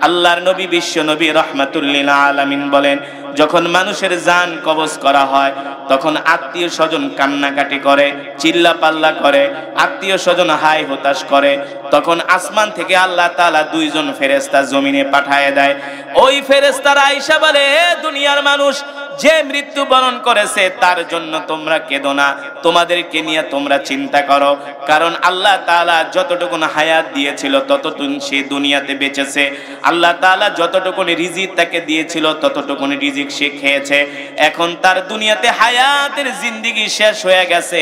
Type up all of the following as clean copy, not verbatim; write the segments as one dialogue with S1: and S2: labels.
S1: আল্লাহর নবী বিশ্ব নবী রাহমাতুল লিল আলামিন বলেন, যখন মানুষের জান কবজ করা হয় তখন আত্মীয় স্বজন কান্নাকাটি করে, চিল্লা পাল্লা করে, আত্মীয় স্বজন হাই হতাশ করে। তখন আসমান থেকে আল্লাহ তাআলা দুইজন ফেরেশতা জমিনে পাঠায় দেয়। ওই ফেরেশতারা আয়েশা বলে, হে দুনিয়ার মানুষ, যে মৃত্যু বরণ করেছে তার জন্য তোমরা কেঁদো না, তোমাদেরকে নিয়ে তোমরা চিন্তা করো। কারণ আল্লাহ তাআলা যতটুকু হায়াত দিয়েছিল ততটুকু সে দুনিয়াতে বেঁচেছে। আল্লাহ তাআলা যতটুকু রিজিক তাকে দিয়েছিল ততটুকু রিজিক সে খেয়েছে। এখন তার দুনিয়াতে হায়াতের জিন্দেগি শেষ হয়ে গেছে,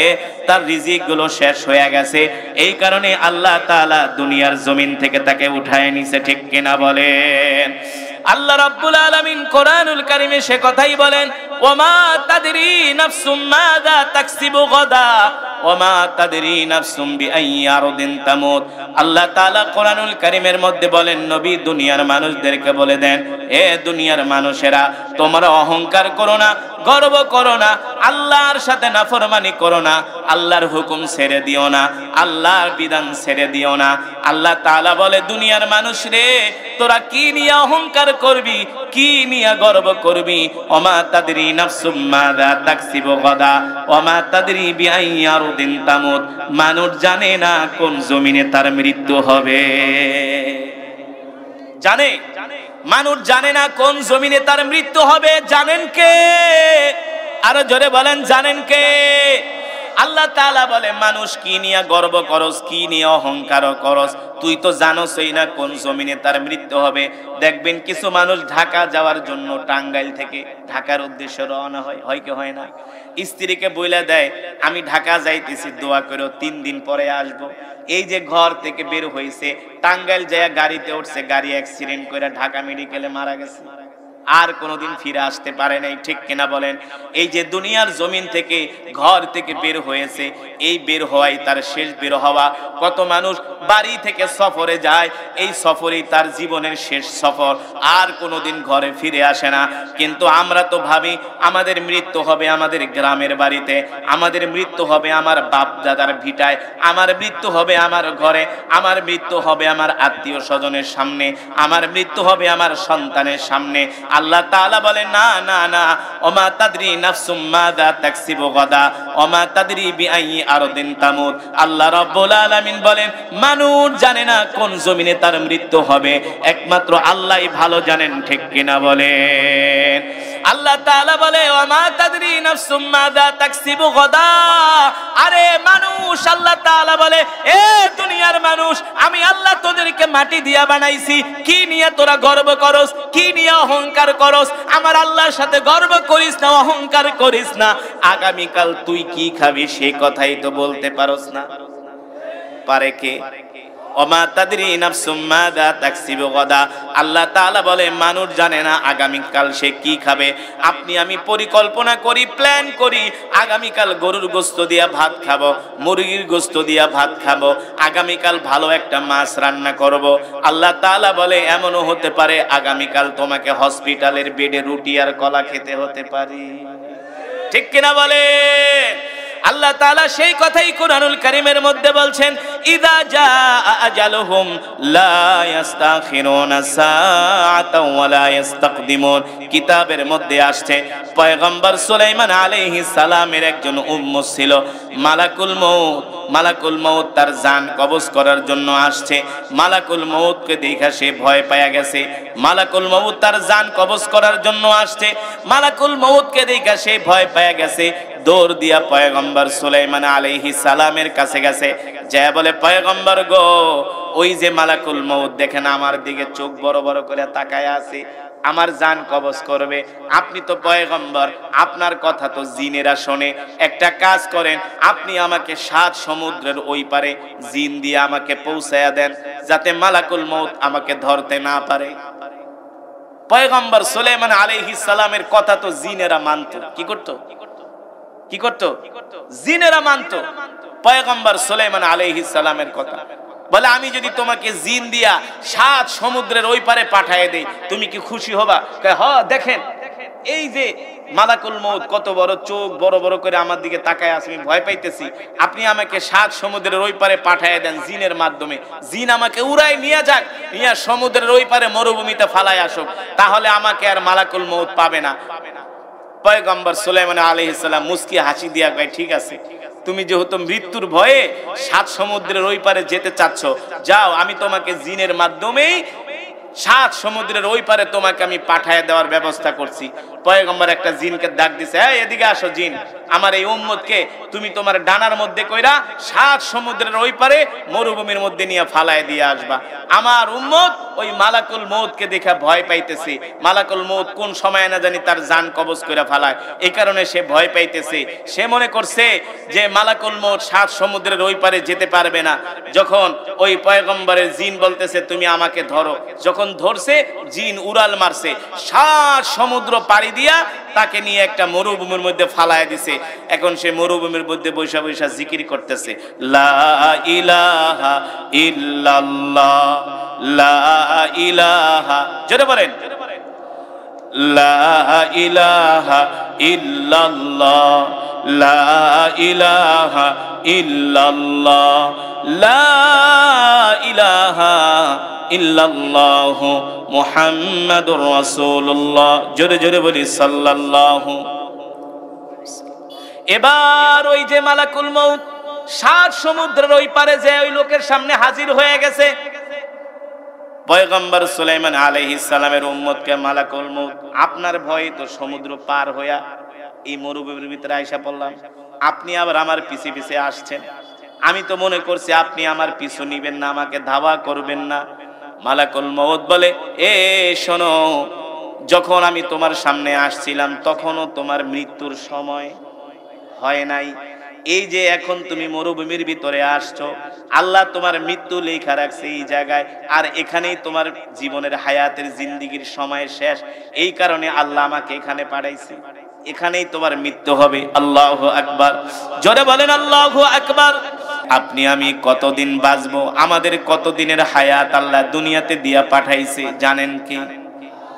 S1: তার রিজিক গুলো শেষ হয়ে গেছে। এই কারণে আল্লাহ তাআলা দুনিয়ার জমিন থেকে তাকে উঠায় নিছে। ঠিক কিনা বলেন? আল্লাহ রাব্বুল আলামিন কোরআনুল কারীমে সে কথাই বলেন, ওমা তাদরি নাফসুম মাযা তাকসিবু গাদা ওমা তাদরি নাফসুম বিআইয়ি আরদিন তামুত। আল্লাহ তাআলা কোরআনুল কারীমের মধ্যে বলেন, নবী দুনিয়ার মানুষদেরকে বলে দেন, এ দুনিয়ার মানুষেরা, তোমরা অহংকার করো না, গর্ব করো না, আল্লাহর সাথে নাফরমানি করো না, আল্লাহর হুকুম ছেড়ে দিও না, আল্লাহর বিধান ছেড়ে দিও না। আল্লাহ তাআলা বলে, দুনিয়ার মানুষ রে, তোরা কি নিয়ে অহংকার করবি, কি নিয়ে গর্ব করবি? ওমা তাদরি নাফসুম মাযা তাকসিবু গাদা ওমা তাদরি বিআইয়ি আরদিন তামুত। মানুষ জানে না কোন জমিনে তার মৃত্যু হবে। জানে? মানুষ জানে না কোন জমিনে তার মৃত্যু হবে। জানেন কে? আরো জোরে বলেন, জানেন কে? আল্লাহ তাআলা বলে, মানুষ কি নিয়ে গর্ব করস, কি নিয়ে অহংকার করস? তুই তো জানোসই না কোন জমিনে তার মৃত্যু হবে। দেখবেন কিছু মানুষ ঢাকা যাওয়ার জন্য টাঙ্গাইল থেকে ঢাকার উদ্দেশ্যে রওনা হয়, হয় কি হয় না? স্ত্রীকে বইলা দেয়, আমি ঢাকা যাইতেছি, দোয়া করো 3 দিন পরে আসবো। এই যে ঘর থেকে বের হয়েছে, টাঙ্গাইল যায় গাড়িতে উঠছে, গাড়ি অ্যাক্সিডেন্ট করে ঢাকা মেডিকেলে মারা গেছে, আর কোনোদিন ফিরে আসতে পারে নাই। ঠিক কিনা বলেন? এই যে দুনিয়ার জমিন থেকে ঘর থেকে বের হয়েছে, এই বের হওয়াই তার শেষ বের হওয়া। কত মানুষ বাড়ি থেকে সফরে যায়, এই সফরেই তার জীবনের শেষ সফর, আর কোনোদিন ঘরে ফিরে আসে না। কিন্তু আমরা তো ভাবি আমাদের মৃত্যু হবে আমাদের গ্রামের বাড়িতে, আমাদের মৃত্যু হবে আমার বাপ দাদার ভিটায়, আমার মৃত্যু হবে আমার ঘরে, আমার মৃত্যু হবে আমার আত্মীয় স্বজনের সামনে, আমার মৃত্যু হবে আমার সন্তানের সামনে। আল্লাহ তাআলা বলেন, না না না, ওমা তাদরি নাফসুম মাযা তাকসিবু গাদা ওমা তাদরি বিআইয়ি আরদিন তামুত। আল্লাহ রাব্বুল আলামিন বলেন, মানুষ জানে না কোন জমিনে তার মৃত্যু হবে, একমাত্র আল্লাহই ভালো জানেন। ঠিক কিনা বলেন? আল্লাহ তাআলা বলে, ওমা তাদরি নাফসুম মাযা তাকসিবু গাদা। আরে মানুষ, আল্লাহ তাআলা বলে, এ দুনিয়ার মানুষ, আমি আল্লাহ তোদেরকে মাটি দিয়া বানাইছি, কি নিয়ে তোরা গর্ব করস, কি নিয়ে অহংকার করস? আমার আল্লাহর সাথে গর্ব করিস না, অহংকার করিস না। আগামীকাল তুই কি খাবি সেই কথাই তো বলতে পারস না। পারে কে? ওমা তাদরি নাফসুম মাযা তাকসিবু গাদা। আল্লাহ তাআলা বলে, মানুষ জানে না আগামীকাল সে কি খাবে। আপনি আমি পরিকল্পনা করি, প্ল্যান করি, আগামীকাল গরুর গোশত দিয়া ভাত খাবো, মুরগির গোশত দিয়া ভাত খাবো, আগামীকাল ভালো একটা মাছ রান্না করব। আল্লাহ তাআলা বলে, এমনও হতে পারে আগামীকাল তোমাকে হসপিটালের বেডে রুটি আর কলা খেতে হতে পারে। ঠিক কিনা বলে? আল্লাহ তাআলা সেই কথাই কুরআনুল কারীমের মধ্যে বলছেন, ইযা জাআ আজালুহুম লা ইস্তাখিরুনা সাআতাও ওয়া লা ইস্তাকদিমুন। কিতাবের মধ্যে আসছে, পয়গম্বর সুলাইমান আলাইহিস সালামের একজন উম্মত ছিল, মালাকুল মউত। মালাকুল মউত তার জান কবজ করার জন্য আসছে। মালাকুল মউতকে দেখা সে ভয় পায়া গেছে। মালাকুল মউত তার জান কবজ করার জন্য আসছে। মালাকুল মউতকে দেখা সে ভয় পায়া গেছে। দৌড় দিয়া পয়গম্বর সুলাইমান আলাইহিস সালামের কাছে গেছে, যা বলে, পয়গম্বর গো, ওই যে মালাকুল মউত দেখেন আমার দিকে চোখ বড় বড় করে তাকায় আছে, আমার জান কবজ করবে। আপনি তো পয়গম্বর, আপনার কথা তো জিনেরা শোনে। একটা কাজ করেন, আপনি আমাকে 7 সমুদ্রের ওই পারে জিন দিয়ে আমাকে পৌঁছায়া দেন, যাতে মালাকুল মউত আমাকে ধরতে না পারে। পয়গম্বর সুলাইমান আলাইহিস সালামের কথা তো জিনেরা মানত। কি করতো? কি করতো? জিনেরা মানত পয়গম্বর সুলাইমান আলাইহিস সালামের কথা। বলে, আমি যদি তোমাকে জিন দিয়া 7 সমুদ্রের ওই পারে পাঠায় দেই, তুমি কি খুশি হবা? কয়, হ্যাঁ, দেখেন এই যে মালাকুল মউত কত বড় চোখ বড় বড় করে আমার দিকে তাকায় আছে, আমি ভয় পাইতেছি, আপনি আমাকে 7 সমুদ্রের ওই পারে পাঠিয়ে দেন জিনের মাধ্যমে, জিন আমাকে উড়াই নিয়ে যাক, নিয়ে সমুদ্রের ওই পারে মরুভূমিতে ফালায় আসুক, তাহলে আমাকে আর মালাকুল মউত পাবে না। পয়গম্বর সুলাইমান আলাইহিস সালাম মুস্কি হাসি দিয়া কয়, ঠিক আছে, তুমি যেহেতু মৃত্যুর ভয়ে 7 সমুদ্রের ওই পারে যেতে চাচ্ছ, যাও, আমি তোমাকে জিনের মাধ্যমেই 7 সমুদ্রের ওই পারে তোমাকে আমি পাঠায় দেওয়ার ব্যবস্থা করছি। পয়গম্বর একটা জিনকে ডাক দিছে, এই এদিকে আসো জিন, আমার এই উম্মতকে তুমি তোমার ডানার মধ্যে কইরা 7 সমুদ্রের ওই পারে মরুভূমির মধ্যে নিয়ে ফালায় দিয়ে আসবা। আমার উম্মত ওই মালাকুল মউতকে দেখে ভয় পাইতেছে, মালাকুল মউত কোন সময় না জানি তার জান কবজ করে ফালায়, এই কারণে সে ভয় পাইতেছে। সে মনে করছে যে মালাকুল মউত 7 সমুদ্রের ওই পারে যেতে পারবে না। যখন ওই পয়গম্বরের জিন বলতেছে তুমি আমাকে ধরো, যখন ধরছে জিন উড়াল মারছে, 7 সমুদ্র পাড়ি দিয়া তাকে নিয়ে একটা মরুভূমির মধ্যে ফালায় দিছে। এখন সে মরুভূমির মধ্যে বৈশা বৈশা জিকির করতেছে, লা ইলাহা ইল্লাল্লাহ, লা ইলাহা, জোরে বলেন, লা ইলাহা ইল্লাল্লাহ, লা ইলাহা ইল্লাল্লাহ, লা ইলাহা ইল্লাল্লাহু মুহাম্মাদুর রাসূলুল্লাহ, জোরে জোরে বলি সাল্লাল্লাহু। এবার ওই যে মালাকুল মউত 7 সমুদ্রের ওই পারে যে ওই লোকের সামনে হাজির হয়ে গেছে। পয়গম্বর সুলাইমান আলাইহিস সালামের উম্মতকে মালাকুল মউত, আপনার ভয়ে তো সমুদ্র পার হইয়া এই মরুভূমির ভিতরে আইসা পড়লাম, আপনি আবার আমার পিছে পিছে আসছেন, আমি তো মনে করছি আপনি আমার পিছু নিবেন না, আমাকে ধাওয়া করবেন না। মালাকুল মউত বলে, এ শোনো, যখন আমি তোমার সামনে আসছিলাম তখনও তোমার মৃত্যুর সময় হয় নাই, এই যে এখন তুমি মরুভূমির ভিতরে আসছো, আল্লাহ তোমার মৃত্যু লেখা রাখছে এই জায়গায়, আর এখানেই তোমার জীবনের হায়াতের জিন্দেগির সময় শেষ, এই কারণে আল্লাহ আমাকে এখানে পাঠাইছে, এখানেই তোমার মৃত্যু হবে। আল্লাহু আকবার, জোরে বলেন আল্লাহু আকবার। আপনি আমি কতদিন বাঁচবো, আমাদের কতদিনের হায়াত আল্লাহ দুনিয়াতে দিয়া পাঠাইছে জানেন কি?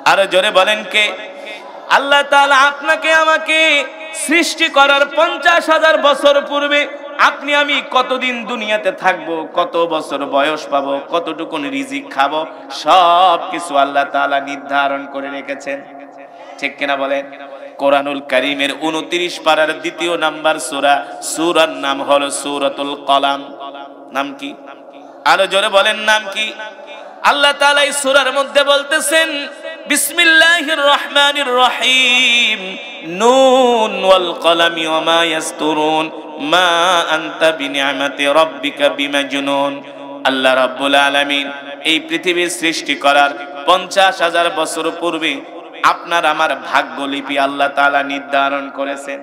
S1: আর জোরে বলেন কে? আল্লাহ তাআলা আপনাকে আমাকে সৃষ্টি করার 50,000 বছর পূর্বে আপনি আমি কতদিন দুনিয়াতে থাকবো, কত বছর বয়স পাবো, কতটুকু রিজিক খাবো, সব কিছু আল্লাহ তাআলা নির্ধারণ করে রেখেছেন, ঠিক কিনা বলেন? কোরআনুল কারীমের 29 পারার 2 নাম্বার সূরা, সূরার নাম হলো সূরাতুল কলাম। নাম কি? আরো জোরে বলেন নাম কি? আল্লাহ তাআলা এই সূরার মধ্যে বলতেছেন, বিসমিল্লাহির রহমানির রহিম, নুন ওয়াল কলামি ওয়া মা ইয়াসতুরুন, মা আনতা বিনিআমাতি রাব্বিকা বিমাজনুন। আল্লাহ রাব্বুল আলামিন এই পৃথিবীর সৃষ্টি করার 50,000 বছর পূর্বে আপনার আমার ভাগ্যলিপি আল্লাহ তাআলা নির্ধারণ করেছেন।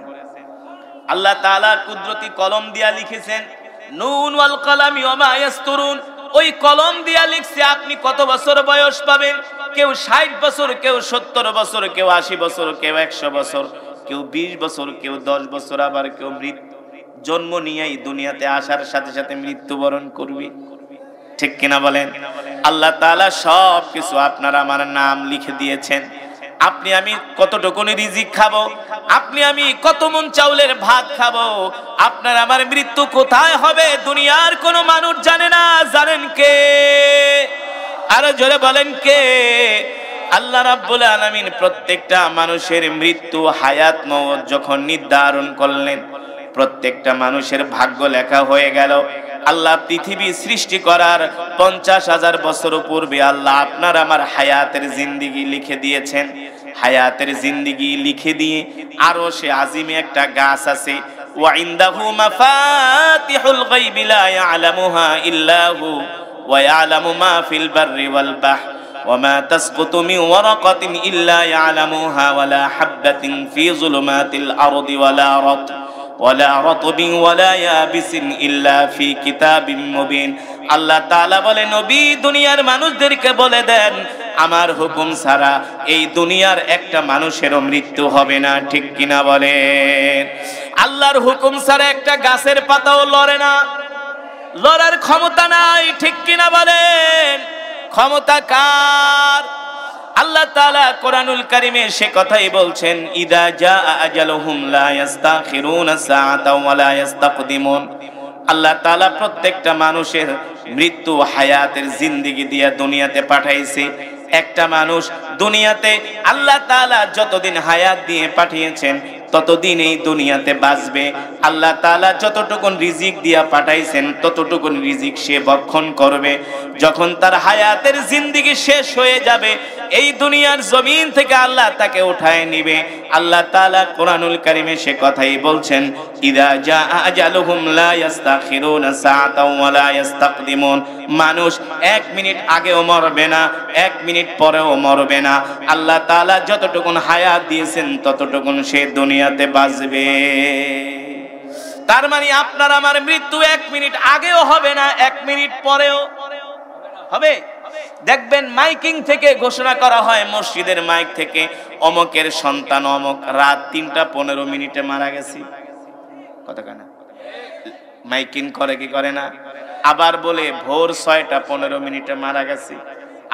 S1: আল্লাহ তাআলা কুদরতি কলম দিয়া লিখেছেন, নুন ওয়াল কলামি ওয়া মা ইয়াসতুরুন, ওই কলম দিয়া লিখছে আপনি কত বছর বয়স পাবেন, কেউ 60 বছর, কেউ 70 বছর, কেউ 80 বছর, কেউ 100 বছর, কেউ 20 বছর, কেউ 10 বছর, আবার কেউ জন্ম নিয়েই দুনিয়াতে আসার সাথে সাথে মৃত্যুবরণ করবে, ঠিক কিনা বলেন? আল্লাহ তাআলা সব কিছু আপনার আমার নাম লিখে দিয়েছেন। আপনি আমি কতটুকু রিজিক খাবো, আপনি আমি কত মন চাউলের ভাত খাবো, আপনার আমার মৃত্যু কোথায় হবে দুনিয়ার কোনো মানুষ জানে না, জানেন কে? আরো জোরে বলেন কে? আল্লাহ রাব্বুল আলামিন প্রত্যেকটা মানুষের মৃত্যু, হায়াত, মওত যখন নির্ধারণ করলেন, প্রত্যেকটা মানুষের ভাগ্য লেখা হয়ে গেল। আল্লাহ পৃথিবী সৃষ্টি করার 50,000 বছর পূর্বে আল্লাহ আপনার আমার হায়াতের জিন্দেগি লিখে দিয়েছেন। হায়াতের জিন্দেগি লিখে দিয়ে আরো সে আজিমে একটা গাছ আছে, ওয়া ইনদাহু মাফাতিহুল গায়বি লা ইয়ালামুহা ইল্লা হু ওয়া ইয়ালামু মা ফিল বাররি ওয়াল বাহর ওয়া মা তাসকুতু মিন ওয়ারাকাতিন ইল্লা ইয়ালামুহা ওয়া লা হাববাতিন ফি যুলুমাতিল আরদি ওয়ালা রাতবিন ওয়ালা ইয়াবিসিন ইল্লা ফি কিতাবিম মুবিন। আল্লাহ তাআলা বলে, নবী দুনিয়ার মানুষদেরকে বলে দেন, আমার হুকুম ছাড়া এই দুনিয়ার একটা মানুষেরও মৃত্যু হবে না, ঠিক কিনা বলেন? আল্লাহর হুকুম ছাড়া একটা গাছের পাতাও লড়ে না, লড়ার ক্ষমতা নাই, ঠিক কিনা বলেন? ক্ষমতা কার? আল্লাহ আল্লাহ তাআলা কোরআনুল কারীমে সে কথাই বলছেন, ইদা জাআ আজালুহুম লা ইস্তাখিরুনা সাআতাও ওয়া লা ইস্তাকদিমুন। আল্লাহ তাআলা প্রত্যেকটা মানুষের মৃত্যু হায়াতের জিন্দেগি দিয়া দুনিয়াতে পাঠাইছে। একটা মানুষ দুনিয়াতে আল্লাহ তাআলা যতদিন হায়াত দিয়ে পাঠিয়েছেন ততদিন এই দুনিয়াতে বাঁচবে। আল্লাহ তাআলা যতটুকুন রিজিক দিয়া পাঠাইছেন ততটুকুন রিজিক সে ভক্ষণ করবে। যখন তার হায়াতের জিন্দেগি শেষ হয়ে যাবে, এই দুনিয়ার জমিন থেকে আল্লাহ তাকে উঠায় নিবে। আল্লাহ তাআলা কোরআনুল কারীমে সে কথাই বলছেন, ইদা জাআ আজালুহুম লা ইস্তাখিরুনা সাআতাও ওয়া লা ইস্তাকদিমুন। মানুষ 1 মিনিট আগেও মরবে না, 1 মিনিট পরেও মরবে না। আল্লাহ তাআলা যতটুকুন হায়াত দিয়েছেন ততটুকুন সে দুনিয়াতে বাঁচবে। তার মানে আপনার আমার মৃত্যু 1 মিনিট আগেও হবে না, 1 মিনিট পরেও হবে। দেখবেন মাইকিং থেকে ঘোষণা করা হয়, মসজিদের মাইক থেকে, অমকের সন্তান অমক রাত 3টা 15 মিনিটে মারা গেছে। কথা কেন মাইকিং করে কি করে না? আবার বলে ভোর 6টা 15 মিনিটে মারা গেছে,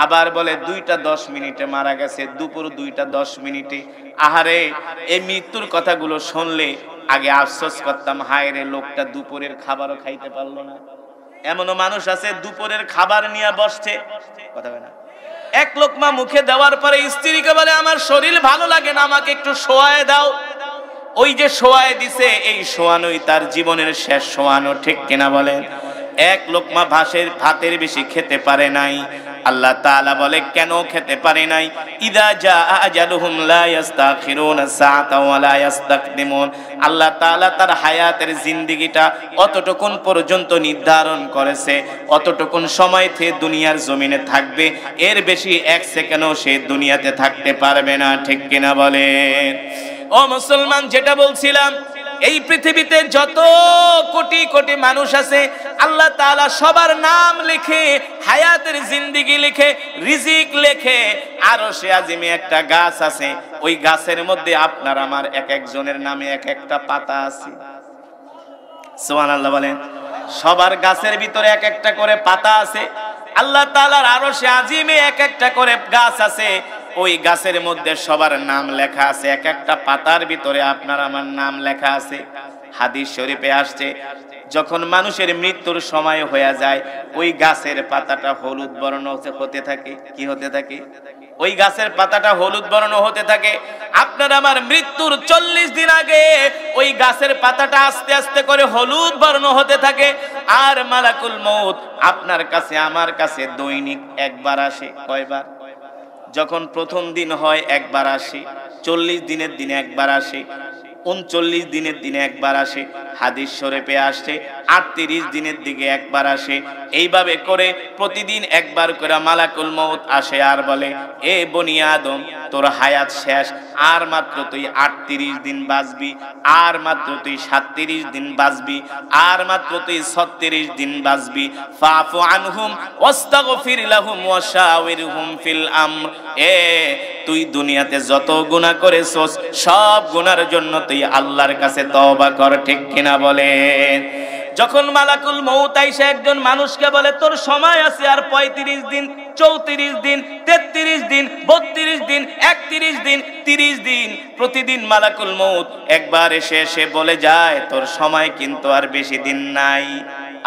S1: আবার বলে 2টা 10 মিনিটে মারা গেছে, দুপুর 2টা 10 মিনিটে। আহারে, এই মৃত্যুর কথাগুলো শুনলে আগে আফসোস করতাম, হায় রে লোকটা দুপুরের খাবারও খাইতে পারলো না। এমনও মানুষ আছে দুপুরের খাবার নিয়ে বসছে, কথা বলে না, 1 লোকমা মুখে দেওয়ার পরে স্ত্রীকে বলে আমার শরীর ভালো লাগে না, আমাকে একটু শোয়ায় দাও। ওই যে শোয়ায় দিছে, এই শোয়ানোই তার জীবনের শেষ শোয়ানো, ঠিক কিনা বলেন? 1 লোকমা ভাতের বেশি খেতে পারে নাই। আল্লাহ তাআলা বলে কেন খেতে পারে নাই? ইদা জাআ আজালুহুম লা ইস্তাখিরুনা সাআতাও ওয়া লা ইস্তাকদিমুন। আল্লাহ তাআলা তার হায়াতের জিন্দেগিটা অতটুকুন পর্যন্ত নির্ধারণ করেছে, অতটুকুন সময় থেকে দুনিয়ার জমিনে থাকবে, এর বেশি 1 সেকেন্ডও সে দুনিয়াতে থাকতে পারবে না, ঠিক কিনা বলেন? ও মুসলমান, যেটা বলছিলাম, এই পৃথিবীতে যত কোটি কোটি মানুষ আছে আল্লাহ তাআলা সবার নাম লিখে, হায়াতের জিন্দেগি লিখে, রিজিক লিখে। আরশে আজিমে একটা গাছ আছে, ওই গাছের মধ্যে আপনার আমার এক একজনের নামে এক একটা পাতা আছে। সুবহানাল্লাহ বলেন। সবার গাছের ভিতরে এক একটা করে পাতা আছে। আল্লাহ তাআলার আরশে আজিমে এক একটা করে গাছ আছে, ওই গাছের মধ্যে সবার নাম লেখা আছে, এক একটা পাতার ভিতরে আপনার আমার নাম লেখা আছে। হাদিস শরীফে আসছে, যখন মানুষের মৃত্যুর সময় হয়ে যায় ওই গাছের পাতাটা হলুদ বর্ণ হতে থাকে। কি হতে থাকে? ওই গাছের পাতাটা হলুদ বর্ণ হতে থাকে। আপনার আমার মৃত্যুর 40 দিন আগে ওই গাছের পাতাটা আস্তে আস্তে করে হলুদ বর্ণ হতে থাকে। আর মালাকুল মউত আপনার কাছে আমার কাছে দৈনিক একবার আসে। কয়বার? যখন প্রথম দিন হয় একবার আসে, 40 দিনের দিনে একবার আসে, 39 দিনের দিনে একবার আসে, হাদিস শরীফে আসছে 38 দিনের দিকে একবার আসে। এইভাবে করে প্রতিদিন একবার করে মালাকুল মউত আসে আর বলে, এ বনি আদম, তোর হায়াত শেষ, আর মাত্র তুই 38 দিন বাঁচবি, আর মাত্র তুই 37 দিন বাঁচবি, আর মাত্র তুই 36 দিন বাঁচবি। ফাফু আনহুম ওয়াস্তাগফির লাহুম ওয়াশাওিরহুম ফিল আমর। তুই দুনিয়াতে যত গুনাহ করেছস সব গুনার জন্য তুই আল্লাহর কাছে তওবা কর, ঠিক কিনা বলেন? যখন মালাকুল মউত আইসা একজন মানুষকে বলে তোর সময় আছে আর 35 দিন, 34 দিন, 33 দিন, 32 দিন, 31 দিন, 30 দিন, প্রতিদিন মালাকুল মউত একবার এসে এসে বলে যায় তোর সময় কিন্তু আর বেশি দিন নাই।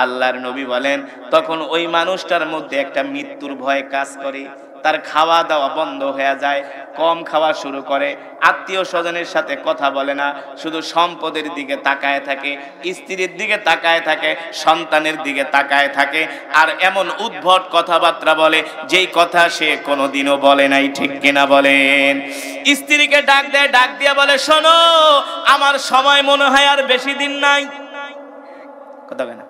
S1: আল্লাহর নবী বলেন তখন ওই মানুষটার মধ্যে একটা মৃত্যুর ভয় কাজ করে, তার খাওয়া দাওয়া বন্ধ হয়ে যায়, কম খাওয়া শুরু করে, আত্মীয় স্বজনের সাথে কথা বলে না, শুধু সম্পদের দিকে তাকায় থাকে, স্ত্রীর দিকে তাকায় থাকে, সন্তানের দিকে তাকায় থাকে, আর এমন উদ্ভট কথাবার্তা বলে যেই কথা সে কোনোদিনও বলে নাই, ঠিক কিনা বলেন? স্ত্রীকে ডাক দেয়, ডাক দিয়ে বলে শোনো আমার সময় মনে হয় আর বেশি দিন নাই। কথা বলে না।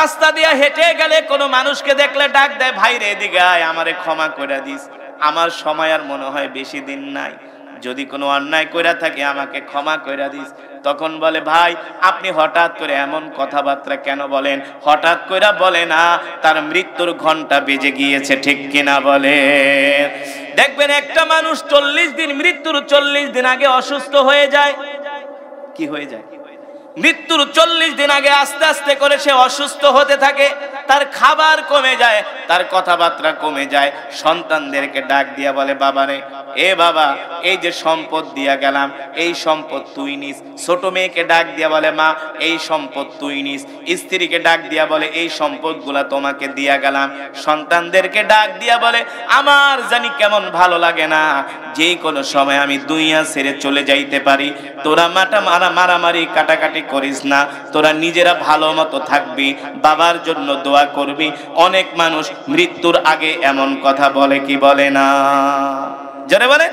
S1: রাস্তা দিয়ে হেঁটে গেলে কোনো মানুষকে দেখলে ডাক দেয়, ভাই রে এদিকে আয়, আমারে ক্ষমা করে দিস, আমার সময় আর মনে হয় বেশি দিন নাই, যদি কোনো অন্যায় কইরা থাকে আমাকে ক্ষমা কইরা দিস। তখন বলে ভাই আপনি হঠাৎ করে এমন কথাবার্তা কেন বলেন? হঠাৎ কইরা বলে না, তার মৃত্যুর ঘন্টা বেজে গিয়েছে, ঠিক কিনা বলে? দেখবেন একটা মানুষ 40 দিন, মৃত্যুর 40 দিন আগে অসুস্থ হয়ে যায়। কি হয়ে যায়? মৃত্যুর 40 দিন আগে আস্তে আস্তে করে সে অসুস্থ হতে থাকে, তার খাবার কমে যায়, তার কথাবার্তা কমে যায়। সন্তানদেরকে ডাক দিয়া বলে, বাবারে, এ বাবা, এই যে সম্পদ দিয়া গেলাম, এই সম্পদ তুই নিস। ছোট মেয়েকে ডাক দিয়া বলে, মা, এই সম্পদ তুই নিস। স্ত্রীকে ডাক দিয়া বলে, এই সম্পদগুলা তোমাকে দিয়া গেলাম। সন্তানদেরকে ডাক দিয়া বলে, আমার জানি কেমন ভালো লাগে না, যে কোনো সময় আমি দুনিয়া ছেড়ে চলে যাইতে পারি। তোরা মারামারি কাটাকাটি করিস না, তোরা নিজেরা ভালো মতো থাকবি, বাবার জন্য দোয়া করবি। অনেক মানুষ মৃত্যুর আগে এমন কথা বলে কি বলে না? জোরে বলে।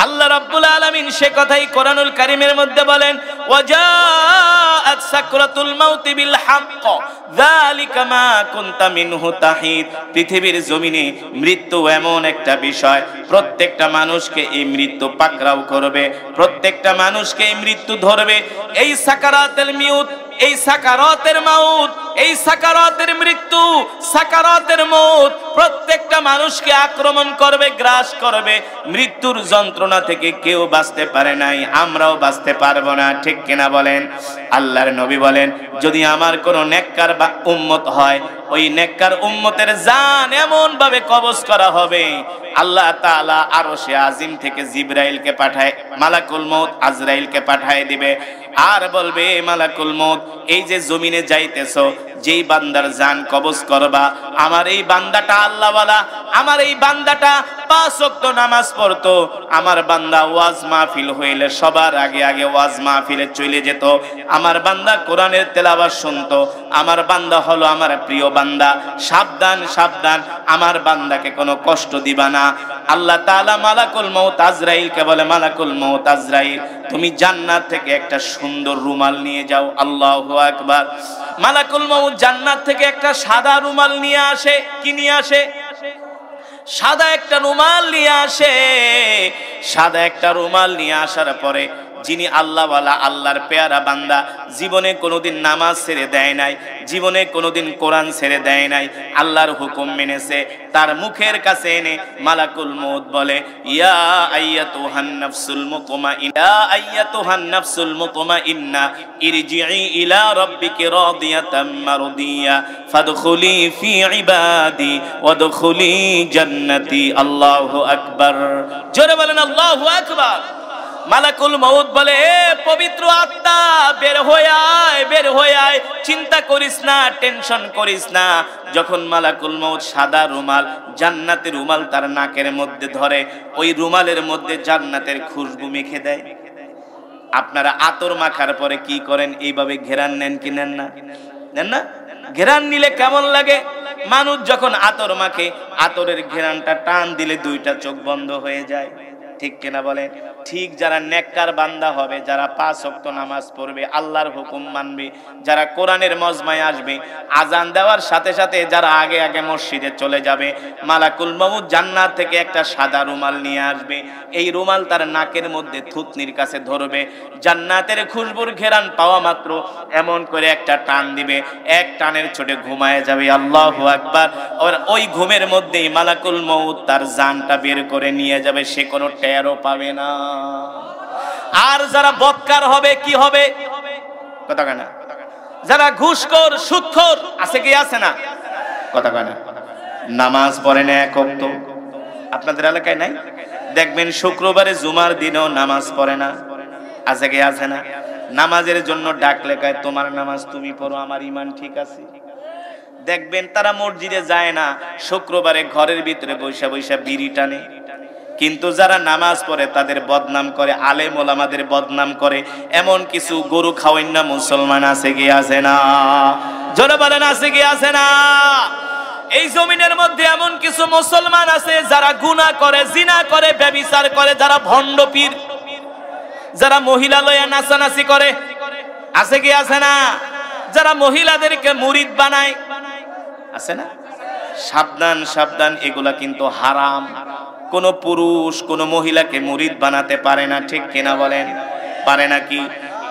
S1: আল্লাহ রাব্বুল আলামিন সে কথাই কোরআনুল কারীমের মধ্যে বলেন, ওয়াজাআত সাকরাতুল মাউতি বিল হক যালিকা মা কুনতা মিনহু তাহিদ। পৃথিবীর জমিনে মৃত্যু এমন একটা বিষয়, প্রত্যেকটা মানুষকে এই মৃত্যু পাকড়াও করবে, প্রত্যেকটা মানুষকে এই মৃত্যু ধরবে। এই সাকারাতুল মাউত, এই সাকারাতের মাউত, এই সাকারাতের মৃত্যু, সাকারাতের মউত প্রত্যেকটা মানুষকে আক্রমণ করবে, গ্রাস করবে। মৃত্যুর যন্ত্রণা থেকে কেউ বাঁচতে পারে নাই, আমরাও বাঁচতে পারবো না, ঠিক কিনা বলেন? আল্লাহর নবী বলেন, যদি আমার কোনো নেককার বা উম্মত হয়, ওই নেককার উম্মতের জান এমন ভাবে কবজ করা হবে, আল্লাহ তাআলা আরশে আজিম থেকে জিবরাইলকে পাঠায়, মালাকুল মউত আজরাইলকে পাঠায় দিবে, আর বলবে, মালাকুল মউত, এই যে জমিনে যাইতেছো, যেই বান্দার জান কবজ করবা, আমার এই বান্দাটা আল্লাহওয়ালা, আমার এই বান্দাটা 5 ওয়াক্ত নামাজ পড়তো, আমার বান্দা ওয়াজ মাহফিল হইলে সবার আগে আগে ওয়াজ মাহফিলে চলে যেত, আমার বান্দা কোরআনের তেলাওয়াত শুনতো, আমার বান্দা হলো আমার প্রিয় বান্দা, সাবধান সাবধান, আমার বান্দাকে কোনো কষ্ট দিবা না। আল্লাহ তাআলা মালাকুল মউত আজরাইলকে বলে, মালাকুল মউত আজরাইল, তুমি জান্নাত থেকে একটা সুন্দর রুমাল নিয়ে যাও। আল্লাহু আকবার। মালাকুল মউত জান্নাত থেকে একটা সাদা রুমাল নিয়ে আসে। কি নিয়ে আসে? সাদা একটা রুমাল নিয়ে আসে। সাদা একটা রুমাল নিয়ে আসার পরে, যিনি আল্লাহওয়ালা, আল্লাহর পেয়ারা বান্দা, জীবনে কোনোদিন নামাজ ছেড়ে দেয় নাই, জীবনে কোনোদিন কোরআন ছেড়ে দেয় নাই, আল্লাহর হুকুম মেনেছে, তার মুখের কাছে এনে মালাকুল মউত বলে, ইয়া আইয়াতুহান নাফসুল মুতমাইন্না, ইয়া আইয়াতুহান নাফসুল মুতমাইন্না, ইরজিই ইলা রাব্বিকি রাদিয়াতাম মারদিয়া ফাদখুলি ফি ইবাদি ওয়াদখুলি জান্নাতি। আল্লাহু আকবার। জোরে বলেন আল্লাহু আকবার। মালাকুল মউত বলে, এ পবিত্র আত্মা, বের হয়ে আয়, বের হয়ে আয়, চিন্তা করিস না, টেনশন করিস না। যখন মালাকুল মউত সাদা রুমাল, জান্নাতের রুমাল তার নাকের মধ্যে ধরে, ওই রুমালের মধ্যে জান্নাতের খুশবু মেখে দেয়। আপনারা আতর মাখার পরে কি করেন? এইভাবে ঘেরান নেন কি নেন না? নেন না? ঘেরান নিলে কেমন লাগে? মানুষ যখন আতর মাখে, আতরের ঘেরানটা টান দিলে 2টা চোখ বন্ধ হয়ে যায়, ঠিক কিনা বলেন? ঠিক যারা নেককার বান্দা হবে, যারা 5 ওয়াক্ত নামাজ পড়বে, আল্লাহর হুকুম মানবে, যারা কোরআনের মজমায় আসবে, আজান দেওয়ার সাথে সাথে যারা আগে আগে মসজিদে চলে যাবে, মালাকুল মউত জান্নাত থেকে একটা সাদা রুমাল নিয়ে আসবে। এই রুমাল তার নাকের মধ্যে থুতনির কাছে ধরবে, জান্নাতের খুশবুর ঘেরান পাওয়া মাত্র এমন করে একটা টান দিবে, এক টানের ছোটে ঘুমায় যাবে। আল্লাহু আকবার। আর ওই ঘুমের মধ্যেই মালাকুল মউত তার জানটা বের করে নিয়ে যাবে, সে কোনো টেরও পাবে না। আর যারা বদকার হবে, কি হবে? কথা কয় না? যারা ঘুষখোর, সুদখোর আছে কি আছে না? কথা কয় না? নামাজ পড়ে না এক ওয়াক্ত, আপনাদের এলাকায় নাই? দেখবেন শুক্রবারে জুমার দিনেও নামাজ পড়ে না, আছে কি আছে না? নামাজের জন্য ডাকলে কয়, তোমার নামাজ তুমি পড়ো, আমার ঈমান ঠিক আছে। দেখবেন তারা মসজিদে যায় না, শুক্রবারে ঘরের ভিতরে বৈশা বৈশা বিড়ি টানে। কিন্তু যারা নামাজ পড়ে তাদের বদনাম করে, আলেম ওলামাদের বদনাম করে। এমন কিছু গরু খাওয়াই না মুসলমান আছে কি আছে না? জোরে বলেন, আছে কি আছে না? এই জমিনের মধ্যে এমন কিছু মুসলমান আছে যারা গুনাহ করে, জিনা করে, ব্যভিচার করে, যারা ভণ্ড পীর, যারা মহিলা লয়া নাচানাচি করে, আছে কি আছে না? যারা মহিলাদেরকে মুরিদ বানায়, আছে না? সাবধান সাবধান, এগুলা কিন্তু হারাম। কোন পুরুষ কোন মহিলাকে মুরিদ বানাতে পারে না, ঠিক কিনা বলেন? পারে নাকি?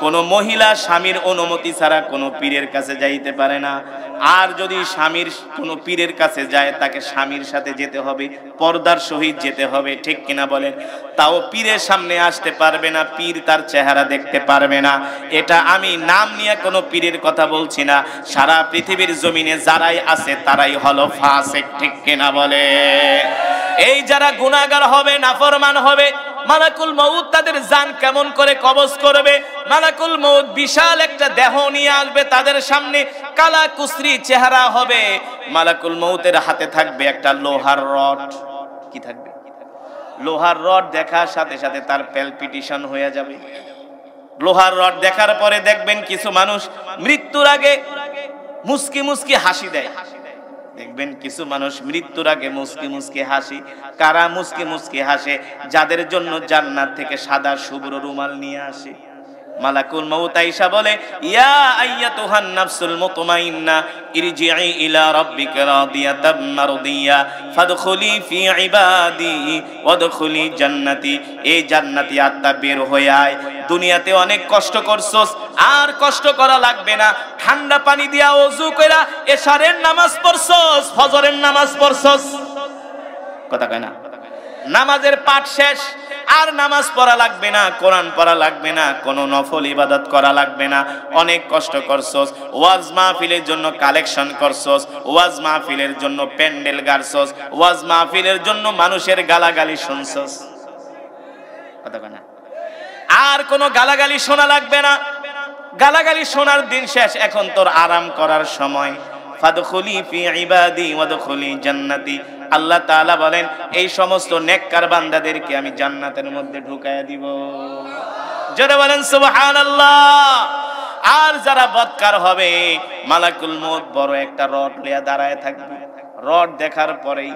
S1: কোনো মহিলা স্বামীর অনুমতি ছাড়া কোনো পীরের কাছে যাইতে পারে না। আর যদি স্বামীর কোনো পীরের কাছে যায় তাকে স্বামীর সাথে যেতে হবে, পর্দার সহিত যেতে হবে, ঠিক কিনা বলেন? তাও পীরের সামনে আসতে পারবে না, পীর তার চেহারা দেখতে পারবে না। এটা আমি নাম নিয়ে কোনো পীরের কথা বলছি না, সারা পৃথিবীর জমিনে যারাই আছে তারাই হলো ফাসিক, ঠিক কিনা বলে? এই যারা গুনাহগার হবে, নাফরমান হবে, মালাকুল মউত তাদের জান কেমন করে কবজ করবে? মালাকুল মউত বিশাল একটা দেহ নিয়ে আসবে তাদের সামনে, কালা কুসরি চেহারা হবে। মালাকুল মউতের হাতে থাকবে একটা লোহার রড। কি থাকবে? লোহার রড দেখার সাথে সাথে তার প্যালপিটেশন হয়ে যাবে। লোহার রড দেখার পরে দেখবেন কিছু মানুষ মৃত্যুর আগে মুস্কি মুস্কি হাসি দেয়। দেখবেন কিছু মানুষ মৃত্যুর আগে মুস্কি মুস্কি হাসি। কারা মুস্কি মুস্কি হাসে? যাদের জন্য জান্নাত থেকে সাদা শুভ্র রুমাল নিয়ে আসে। মালাকুল মউত আয়েশা বলে, ইয়া আইয়াতুহান নাফসুল মুতমাইন্না ইরজিই ইলা রাব্বিকা রাদিয়াতাম মারদিয়া ফাদখুলি ফি ইবাদি ওয়াদখুলি জান্নাতি। এই জান্নাতি আত্মা বের হয়ে আয়। দুনিয়াতে অনেক কষ্ট করছস, আর কষ্ট করা লাগবে না। ঠান্ডা পানি দিয়া ওযু কইরা এশারের নামাজ পড়ছস, ফজরের নামাজ পড়ছস, কথা কয় না? নামাজের পাঠ শেষ, আর নামাজ পড়া লাগবে না, কোরআন পড়া লাগবে না, কোনো নফল ইবাদত করা লাগবে না। অনেক কষ্ট করছস, ওয়াজ মাহফিলের জন্য কালেকশন করছস, ওয়াজ মাহফিলের জন্য প্যান্ডেল গাড়ছস, ওয়াজ মাহফিলের জন্য মানুষের গালাগালি শুনছস, কথা কয় না? আর কোনো গালাগালি শোনা লাগবে না। গালাগালি শোনার দিন শেষ, এখন তোর আরাম করার সময়। ফাদখুলি ফি ইবাদি ওয়াদখুলি জান্নাতি। আল্লাহ তাআলা বলেন, এই সমস্ত নেককার বান্দাদেরকে আমি জান্নাতের মধ্যে ঢুকায়া দিব। যারা বলেন সুবহানাল্লাহ। আর যারা বদকার হবে, মালাকুল মউত বড় একটা রড লইয়া দাঁড়ায় থাকবে। রড দেখার পরেই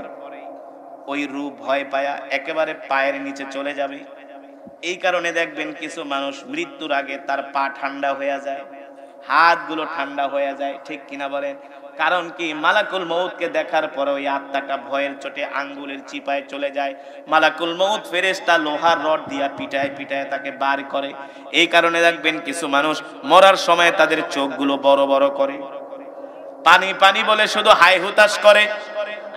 S1: ওই রূপ ভয় পায়া একেবারে পায়ের নিচে চলে যাবে। এই কারণে দেখবেন কিছু মানুষ মৃত্যুর আগে তার পা ঠান্ডা হয়ে যায়, হাতগুলো ঠান্ডা হয়ে যায়, ঠিক কিনা বলেন? কারণ কি? মালাকুল মউতকে দেখার পরে ওই আত্মাটা ভয়ের চোটে আঙ্গুলের চিপায় চলে যায়। মালাকুল মউত ফেরেশতা লোহার রড দিয়া পিটায় পিটায় তাকে বার করে। এই কারণে দেখবেন কিছু মানুষ মরার সময় তাদের চোখগুলো বড় বড় করে, পানি পানি বলে শুধু হাই হুতাশ করে।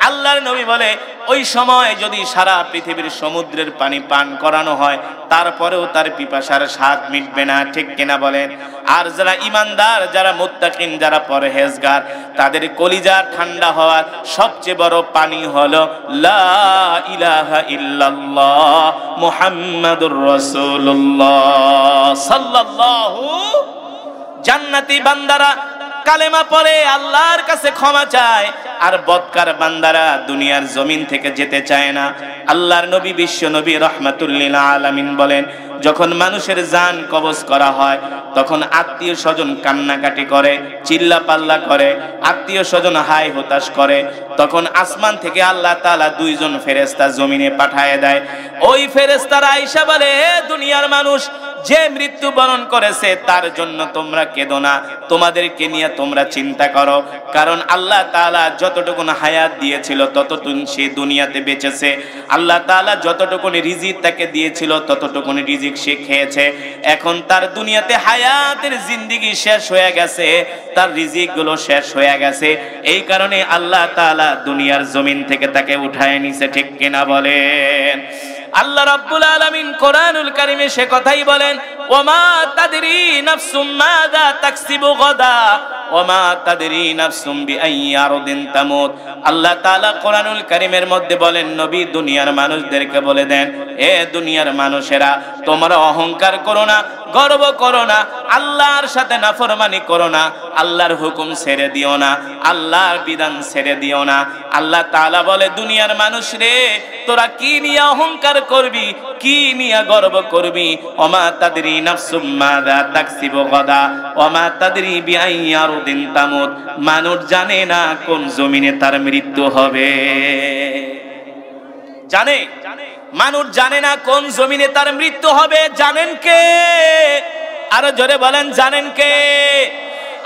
S1: আল্লাহর নবী বলে, ওই সময় যদি সারা পৃথিবীর সমুদ্রের পানি পান করানো হয় তারপরেও তার পিপাসার স্বাদ মিটবে না, ঠিক কিনা বলেন? আর যারা ইমানদার, যারা মুত্তাকিন, যারা পরহেজগার, তাদের কলিজা ঠান্ডা হওয়ার সবচেয়ে বড় পানি হলো লা ইলাহা ইল্লাল্লাহ মুহাম্মাদুর রাসূলুল্লাহ সাল্লাল্লাহু। জান্নাতি বান্দারা কালেমা পড়ে আল্লাহর কাছে ক্ষমা চায়, আর বদকার বান্দারা দুনিয়ার জমিন থেকে যেতে চায় না। আল্লাহর নবী বিশ্ব নবী রাহমাতুল লিল আলামিন বলেন, যখন মানুষের জান কবজ করা হয় তখন আত্মীয় স্বজন কান্নাকাটি করে, চিল্লা পাল্লা করে, আত্মীয় স্বজন হাই হতাশ করে। তখন আসমান থেকে আল্লাহ তাআলা দুইজন ফেরেশতা জমিনে পাঠায় দেয়। ওই ফেরেশতারা আয়েশা বলে, হে দুনিয়ার মানুষ, যে মৃত্যু বরণ করেছে তার জন্য তোমরা কেঁদো না, তোমাদেরকে নিয়ে তোমরা চিন্তা করো। কারণ আল্লাহ তাআলা যতটুকুন হায়াত দিয়েছিল ততটুকুন সে দুনিয়াতে বেঁচেছে। আল্লাহ তাআলা যতটুকুন রিজিক তাকে দিয়েছিল ততটুকুন রিজিক সে খেয়েছে। এখন তার দুনিয়াতে হায়াতের জিন্দেগি শেষ হয়ে গেছে, তার রিজিক গুলো শেষ হয়ে গেছে। এই কারণে আল্লাহ তাআলা দুনিয়ার জমিন থেকে তাকে উঠায় নিছে, ঠিক কিনা বলেন? আল্লাহ রাব্বুল আলামিন কোরআনুল কারীমে সে কথাই বলেন, ওমা তাদরি নাফসুম মাযা তাকসিবু গাদা ওমা তাদরি নাফসুম বিআইয়ি আরদিন তামুত। আল্লাহ তাআলা কোরআনুল কারীমের মধ্যে বলেন, নবী দুনিয়ার মানুষদেরকে বলে দেন, এ দুনিয়ার মানুষেরা, তোমরা অহংকার করো না, গর্ব করো না, আল্লাহর সাথে নাফরমানি করো না, আল্লাহর হুকুম ছেড়ে দিও না, আল্লাহর বিধান ছেড়ে দিও না। আল্লাহ তাআলা বলে, দুনিয়ার মানুষ রে, তোরা কি নিয়ে অহংকার করবি, কি নিয়ে গর্ব করবি? ওমা তাদরি নাফসুম মাযা তাকসিবু গাদা ওমা তাদরি বিআইয়ি আরদিন তামুত। মানুষ জানে না কোন জমিনে তার মৃত্যু হবে। জানে? মানুষ জানে না কোন জমিনে তার মৃত্যু হবে। জানেন কে? আরো জোরে বলেন, জানেন কে?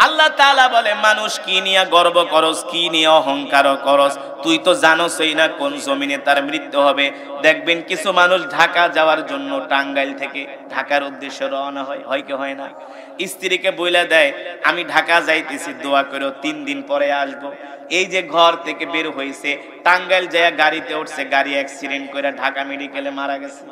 S1: আল্লাহ তাআলা বলে মানুষ কি নিয়ে গর্ব করস, কি নিয়ে অহংকার করস, তুই তো জানোসই না কোন জমিনে তার মৃত্যু হবে। দেখবেন কিছু মানুষ ঢাকা যাওয়ার জন্য টাঙ্গাইল থেকে ঢাকার উদ্দেশ্যে রওনা হয় কি হয় না? স্ত্রীকে বইলা দেয় আমি ঢাকা যাইতেছি, দোয়া করো 3 দিন পরে আসবো। এই যে ঘর থেকে বের হয়েছে, টাঙ্গাইল যায় গাড়িতে উঠছে, গাড়ি অ্যাক্সিডেন্ট করে ঢাকা মেডিকেলে মারা গেছে,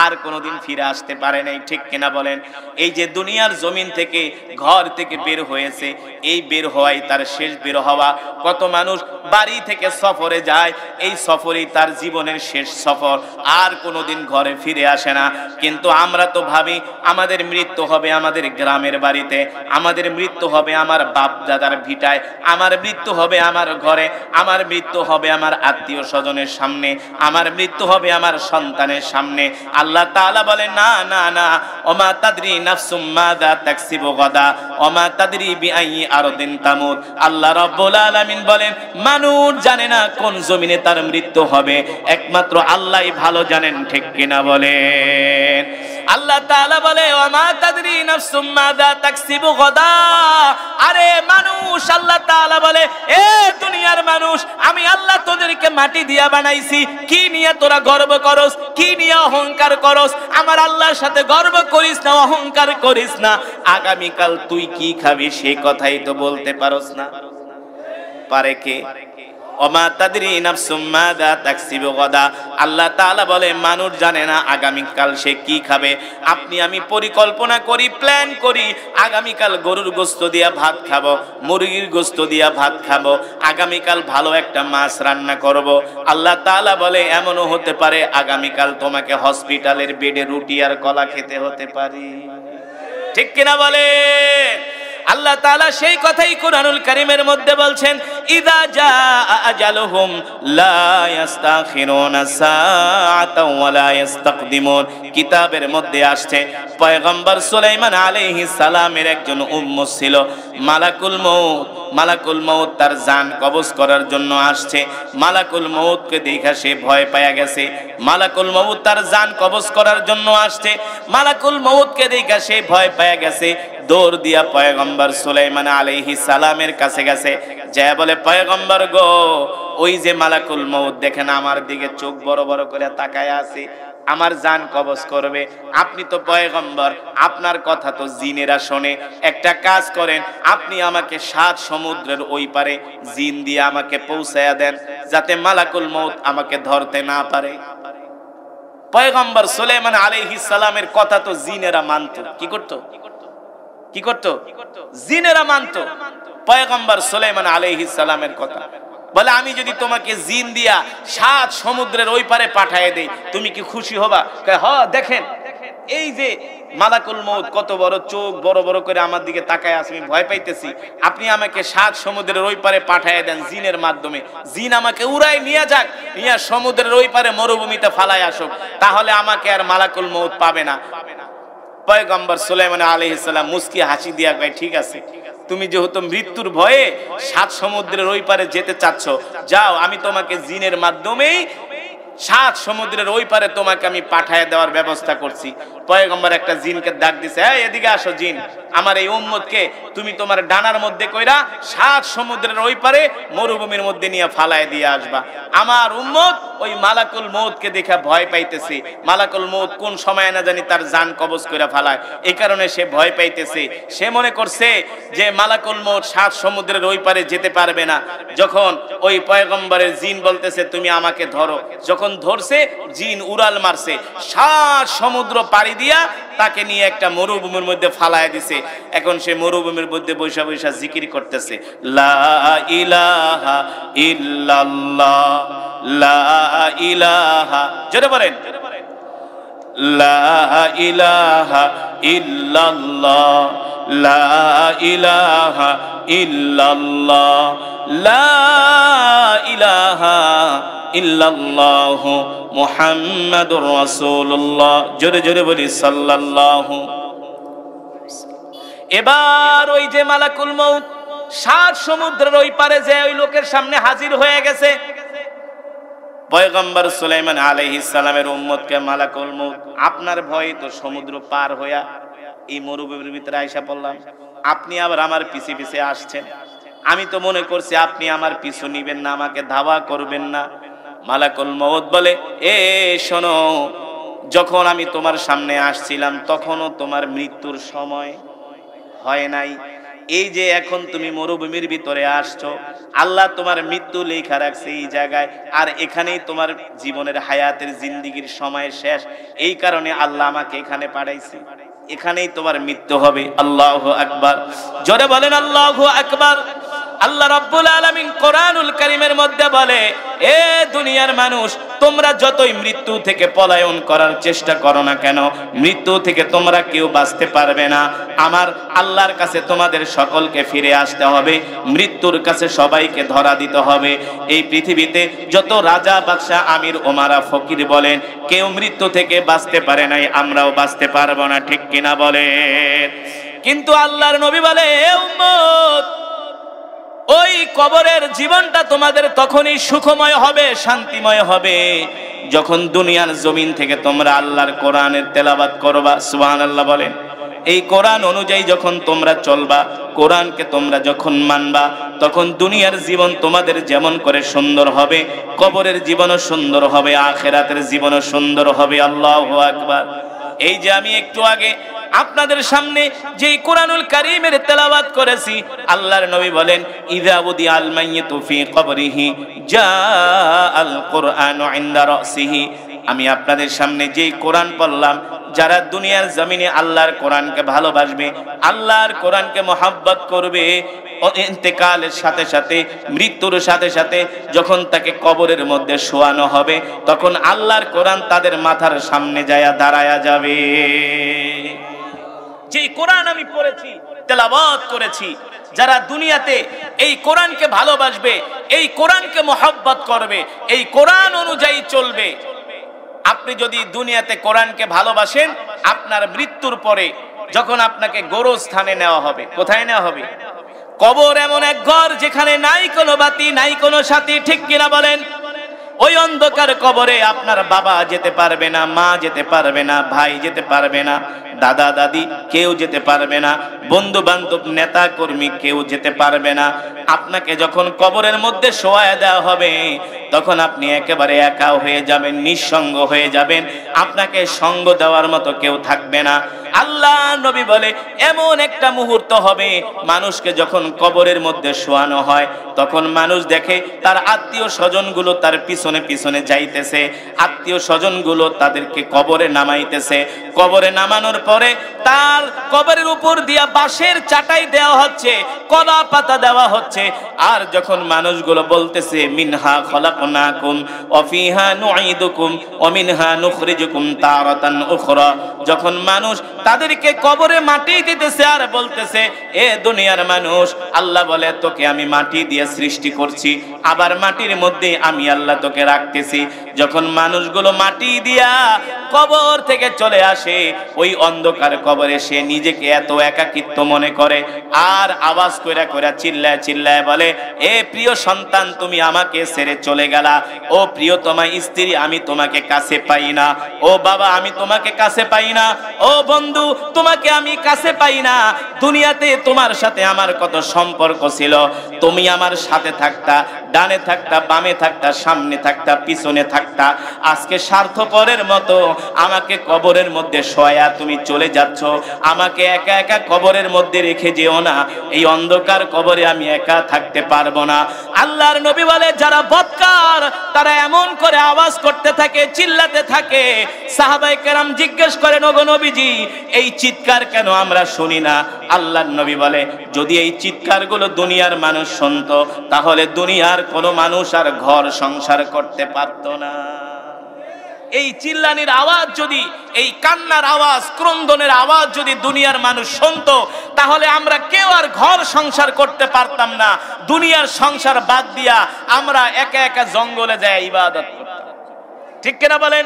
S1: আর কোনোদিন ফিরে আসতে পারে নাই। ঠিক কিনা বলেন? এই যে দুনিয়ার জমিন থেকে ঘর থেকে বের হয়েছে, এই বের হওয়াই তার শেষ বের হওয়া। কত মানুষ বাড়ি থেকে সফরে যায়, এই সফরেই তার জীবনের শেষ সফর, আর কোনোদিন ঘরে ফিরে আসে না। কিন্তু আমরা তো ভাবি আমাদের মৃত্যু হবে আমাদের গ্রামের বাড়িতে, আমাদের মৃত্যু হবে আমার বাপ দাদার ভিটায়, আমার মৃত্যু হবে আমার ঘরে, আমার মৃত্যু হবে আমার আত্মীয় স্বজনের সামনে, আমার মৃত্যু হবে আমার সন্তানের সামনে। আল্লাহ তাআলা বলেন না না না, ওমা তাদরি নাফসুম মাযা তাকসিবু গাদা ওমা তাদরি বিআইয়ি আরদিন তামুত। আল্লাহ রাব্বুল আলামিন বলেন মানুষ জানে না কোন জমিনে তার মৃত্যু হবে, একমাত্র আল্লাহই ভালো জানেন। ঠিক কিনা বলেন? আল্লাহ তাআলা বলে ওমা তাদরি নাফসুম মাযা তাকসিবু গাদা। আরে মানুষ, আল্লাহ তাআলা বলে এ দুনিয়ার মানুষ, আমি আল্লাহ তোদেরকে মাটি দিয়া বানাইছি, কি নিয়ে তোরা গর্ব করস, কি নিয়ে অহংকার করস? আমার আল্লাহর সাথে গর্ব করিস না, অহংকার করিস না। আগামীকাল তুই কি খাবি সেই কথাই তো বলতে পারস না। পারে কে? ওমা তাদরি নাফসুম মাযা তাকসিবু গাদা। আল্লাহ তাআলা বলে মানুষ জানে না আগামীকাল সে কি খাবে। আপনি আমি পরিকল্পনা করি, প্ল্যান করি, আগামীকাল গরুর গোশত দিয়া ভাত খাবো, মুরগির গোশত দিয়া ভাত খাবো, আগামীকাল ভালো একটা মাছ রান্না করব। আল্লাহ তাআলা বলে এমনও হতে পারে আগামীকাল তোমাকে হসপিটালের বেডে রুটি আর কলা খেতে হতে পারে। ঠিক কিনা বলে? আল্লাহ তাআলা সেই কথাই কুরআনুল কারীমের মধ্যে বলছেন ইযা জাআ আজালুহুম লা ইস্তাখিরুনা সাআতাও ওয়া লা ইস্তাকদিমুন। কিতাবের মধ্যে আসছে পয়গম্বর সুলাইমান আলাইহিস সালামের একজন উম্মত ছিল, মালাকুল মউত। মালাকুল মউত তার জান কবজ করার জন্য আসছে। মালাকুল মউতকে দেখা সে ভয় পায়া গেছে। মালাকুল মউত তার জান কবজ করার জন্য আসছে। মালাকুল মউতকে দেখা সে ভয় পায়া গেছে। দৌড় দিয়া পয়গম্বর সুলাইমান আলাইহিস সালামের কাছে গেছে, যা বলে পয়গম্বর গো, ওই যে মালাকুল মউত দেখেন আমার দিকে চোখ বড় বড় করে তাকায় আছে, আমার জান কবজ করবে। আপনি তো পয়গম্বর, আপনার কথা তো জিনেরা শোনে। একটা কাজ করেন, আপনি আমাকে 7 সমুদ্রের ওই পারে জিন দিয়ে আমাকে পৌঁছায়া দেন, যাতে মালাকুল মউত আমাকে ধরতে না পারে। পয়গম্বর সুলাইমান আলাইহিস সালামের কথা তো জিনেরা মানত। কি করতো? কি করতো? জিনেরা মানত পয়গম্বর সুলাইমান আলাইহিস সালামের কথা। বলে আমি যদি তোমাকে জিন দিয়া 7 সমুদ্রের ওই পারে পাঠিয়ে দেই, তুমি কি খুশি হবা? হ্যাঁ, দেখেন এই যে মালাকুল মউত কত বড় চোখ বড় বড় করে আমার দিকে তাকায় আছে, আমি ভয় পাইতেছি। আপনি আমাকে 7 সমুদ্রের ওই পারে পাঠিয়ে দেন জিনের মাধ্যমে, জিন আমাকে উড়াই নিয়ে যাক, নিয়ে সমুদ্রের ওই পারে মরুভূমিতে ফালায় আসুক, তাহলে আমাকে আর মালাকুল মউত পাবে না। পয়গম্বর সুলাইমান আলাইহিস সালাম মুস্কি হাসি দিয়া কয় ঠিক আছে, তুমি যেহেতু মৃত্যুর ভয়ে 7 সমুদ্রের ওই পারে যেতে চাচ্ছ, যাও, আমি তোমাকে জিনের মাধ্যমেই 7 সমুদ্রের ওই পারে তোমাকে আমি পাঠিয়ে দেওয়ার ব্যবস্থা করছি। পয়গম্বর একটা জিনকে ডাক দিছে, এই এদিকে আসো জিন, আমার এই উম্মতকে তুমি তোমার ডানার মধ্যে কইরা 7 সমুদ্রের ওই পারে মরুভূমির মধ্যে নিয়ে ফালায় দিয়ে আসবা। আমার উম্মত ওই মালাকুল মউতকে দেখে ভয় পাইতেছে। মালাকুল মউত কোন সময় না জানি তার জান কবজ করে ফালায়, এই কারণে সে ভয় পাইতেছে। সে মনে করছে যে মালাকুল মউত 7 সমুদ্রের ওই পারে যেতে পারবে না। যখন ওই পয়গম্বরের জিন বলতেছে তুমি আমাকে ধরো, যখন ধরছে জিন উড়াল মারছে, 7 সমুদ্র পাড়ি দিয়া তাকে নিয়ে একটা মরুভূমির মধ্যে ফালায় দিছে। এখন সে মরুভূমির মধ্যে বৈশা বৈশা জিকির করতেছে, লা ইলাহা ইল্লাল্লাহ, লা ইলাহা, জোরে বলেন, লা ইলাহা ইল্লাল্লাহ, লা ইলাহা ইল্লাল্লাহ, লা ইলাহা ইল্লাল্লাহু মুহাম্মাদুর রাসূলুল্লাহ। জোরে জোরে বলি সাল্লাল্লাহু। এবার ওই যে মালাকুল মউত 7 সমুদ্রের ওই পারে যে ওই লোকের সামনে হাজির হয়ে গেছে। পয়গম্বর সুলাইমান আলাইহিস সালামের উম্মতকে মালাকুল মউত, আপনার ভয়ে তো সমুদ্র পার হইয়া এই মরুভূমির ভিতরে আইসা পড়লাম, আপনি আবার আমার পিছে পিছে আসছেন, আমি তো মনে করছি আপনি আমার পিছু নিবেন না, আমাকে ধাওয়া করবেন না। মালাকুল মউত বলে, এ শোনো, যখন আমি তোমার সামনে আসছিলাম তখনও তোমার মৃত্যুর সময় হয় নাই। এই যে এখন তুমি মরুভূমির ভিতরে আসছো, আল্লাহ তোমার মৃত্যু লেখা রাখছে এই জায়গায়, আর এখানেই তোমার জীবনের হায়াতের জিন্দেগির সময় শেষ। এই কারণে আল্লাহ আমাকে এখানে পাঠাইছে, এখানেই তোমার মৃত্যু হবে। আল্লাহু আকবার, জোরে বলেন আল্লাহু আকবার। আল্লাহ রাব্বুল আলামিন কোরআনুল কারীমের মধ্যে বলে, এ দুনিয়ার মানুষ, তোমরা যতই মৃত্যু থেকে পলায়ন করার চেষ্টা করো না কেন, মৃত্যু থেকে তোমরা কেউ বাঁচতে পারবে না। আমার আল্লাহর কাছে তোমাদের সকলকে ফিরে আসতে হবে, মৃত্যুর কাছে সবাইকে ধরা দিতে হবে। এই পৃথিবীতে যত রাজা, বাদশা, আমির, ওমারা, ফকির বলেন, কেউ মৃত্যু থেকে বাঁচতে পারে নাই, আমরাও বাঁচতে পারবো না, ঠিক কিনা বলেন? কিন্তু আল্লাহর নবী বলে, এ উম্মত, ওই কবরের জীবনটা তোমাদের তখনই সুখময় হবে, শান্তিময় হবে, যখন দুনিয়ার জমিন থেকে তোমরা আল্লাহর কোরআনের তেলাওয়াত করবা। সুবহানাল্লাহ বলেন। এই কোরআন অনুযায়ী যখন তোমরা চলবা, কোরআনকে তোমরা যখন মানবা, তখন দুনিয়ার জীবন তোমাদের যেমন করে সুন্দর হবে, কবরের জীবনও সুন্দর হবে, আখিরাতের জীবনও সুন্দর হবে। আল্লাহু আকবার। এই যে আমি একটু আগে আপনাদের সামনে যে কোরআনুল কারীমের তেলাওয়াত করেছি, আল্লাহর নবী বলেন, ইযা উদি আল মাইয়িতু ফি কবরিহি জাআল কুরআনু ইনদা রাসিহি। আমি আপনাদের সামনে যেই কোরআন পড়লাম, যারা দুনিয়ার জমিনে আল্লাহর কোরআনকে ভালোবাসবে, আল্লাহর কোরআনকে মহব্বত করবে, ইন্তেকালের সাথে সাথে, মৃত্যুর সাথে সাথে যখন তাকে কবরের মধ্যে শোয়ানো হবে, তখন আল্লাহর কোরআন তাদের মাথার সামনে যায় দাঁড়ায়া যাবে। যে কোরআন আমি পড়েছি, তেলাওয়াত করেছি, যারা দুনিয়াতে এই কোরআনকে ভালোবাসবে, এই কোরআনকে মহব্বত করবে, এই কোরআন অনুযায়ী চলবে, আপনি যদি দুনিয়াতে কোরআনকে ভালোবাসেন, আপনার মৃত্যুর পরে যখন আপনাকে গোরস্থানে নেওয়া হবে, কোথায় নেওয়া হবে? কবর এমন এক ঘর যেখানে নাই কোনো বাতি, নাই কোনো সাথী, ঠিক কিনা বলেন? ওই অন্ধকার কবরে আপনার বাবা যেতে পারবে না, মা যেতে পারবে না, ভাই যেতে পারবে না, দাদা দাদি কেউ যেতে পারবে না, বন্ধু বান্ধব, নেতা কর্মী কেউ যেতে পারবে না। আপনাকে যখন কবরের মধ্যে শোয়ায় দেওয়া হবে, তখন আপনি একেবারে একা হয়ে যাবেন, নিঃসঙ্গ হয়ে যাবেন, আপনাকে সঙ্গ দেওয়ার মতো কেউ থাকবে না। আল্লাহ নবী বলে, এমন একটা মুহূর্ত হবে, মানুষকে যখন কবরের মধ্যে শোয়ানো হয়, তখন মানুষ দেখে তার আত্মীয় স্বজনগুলো তার পিছনে পিছনে যাইতেছে, আত্মীয় স্বজনগুলো তাদেরকে কবরে নামাইতেছে। কবরে নামানোর পরে তার কবরের উপর দিয়া বাঁশের চাটাই দেওয়া হচ্ছে, কলা পাতা দেওয়া হচ্ছে। আর যখন মানুষগুলো বলতেছে, মিনহা খলাকনাকুম ওয়া ফিহা নুঈদুকুম ওয়া মিনহা নুখরিজুকুম তারাতান উখরা, যখন মানুষ তাদেরকে কবরে মাটি দিতেছে আর বলতেছে, এ দুনিয়ার মানুষ, আল্লাহ বলে, তোকে আমি মাটি দিয়ে সৃষ্টি করছি, আবার মাটির মধ্যে আমি আল্লাহ তোকে রাখতেছি। যখন মানুষগুলো মাটি দিয়া কবর থেকে চলে আসে, ওই অন্ধকার কবরে সে নিজেকে এত একাকিত্ব মনে করে, আর আওয়াজ কইরা কইরা চিল্লায় চিল্লায় বলে, এ প্রিয় সন্তান, তুমি আমাকে ছেড়ে চলে গেলা, ও প্রিয়তমা স্ত্রী, আমি তোমাকে কাছে পাই না, ও বাবা, আমি তোমাকে কাছে পাই না, ও বন্ধু, তোমাকে আমি কাছে পাই না। দুনিয়াতে তোমার সাথে আমার কত সম্পর্ক ছিল, তুমি আমার সাথে থাকতা, ডানে থাকতা, বামে থাকতা, সামনে থাকতা, পিছনে থাকতা, আজকে স্বার্থপরের মতো আমাকে কবরের মধ্যে শোয়া তুমি চলে যাচ্ছ, আমাকে একা একা কবরের মধ্যে রেখে যেও না, এই অন্ধকার কবরে আমি একা থাকতে পারবো না। আল্লাহর নবী বলে, যারা বদকার তারা এমন করে আওয়াজ করতে থাকে, চিল্লাতে থাকে। সাহাবায়ে কেরাম জিজ্ঞেস করেন, ওগো নবীজি, এই চিৎকার কেন আমরা শুনি না? আল্লাহর নবী বলে, যদি এই চিৎকারগুলো দুনিয়ার মানুষ শুনতো, তাহলে দুনিয়ার কোনো মানুষ আর ঘর সংসার করতে পারতো না। এই চিল্লানির আওয়াজ যদি, এই কান্নার আওয়াজ, ক্রন্দনের আওয়াজ যদি দুনিয়ার মানুষ শুনতো, তাহলে আমরা কেউ আর ঘর সংসার করতে পারতাম না। দুনিয়ার সংসার বাদ দিয়া আমরা একা একা জঙ্গলে যায় ইবাদত করতাম, ঠিক কিনা বলেন?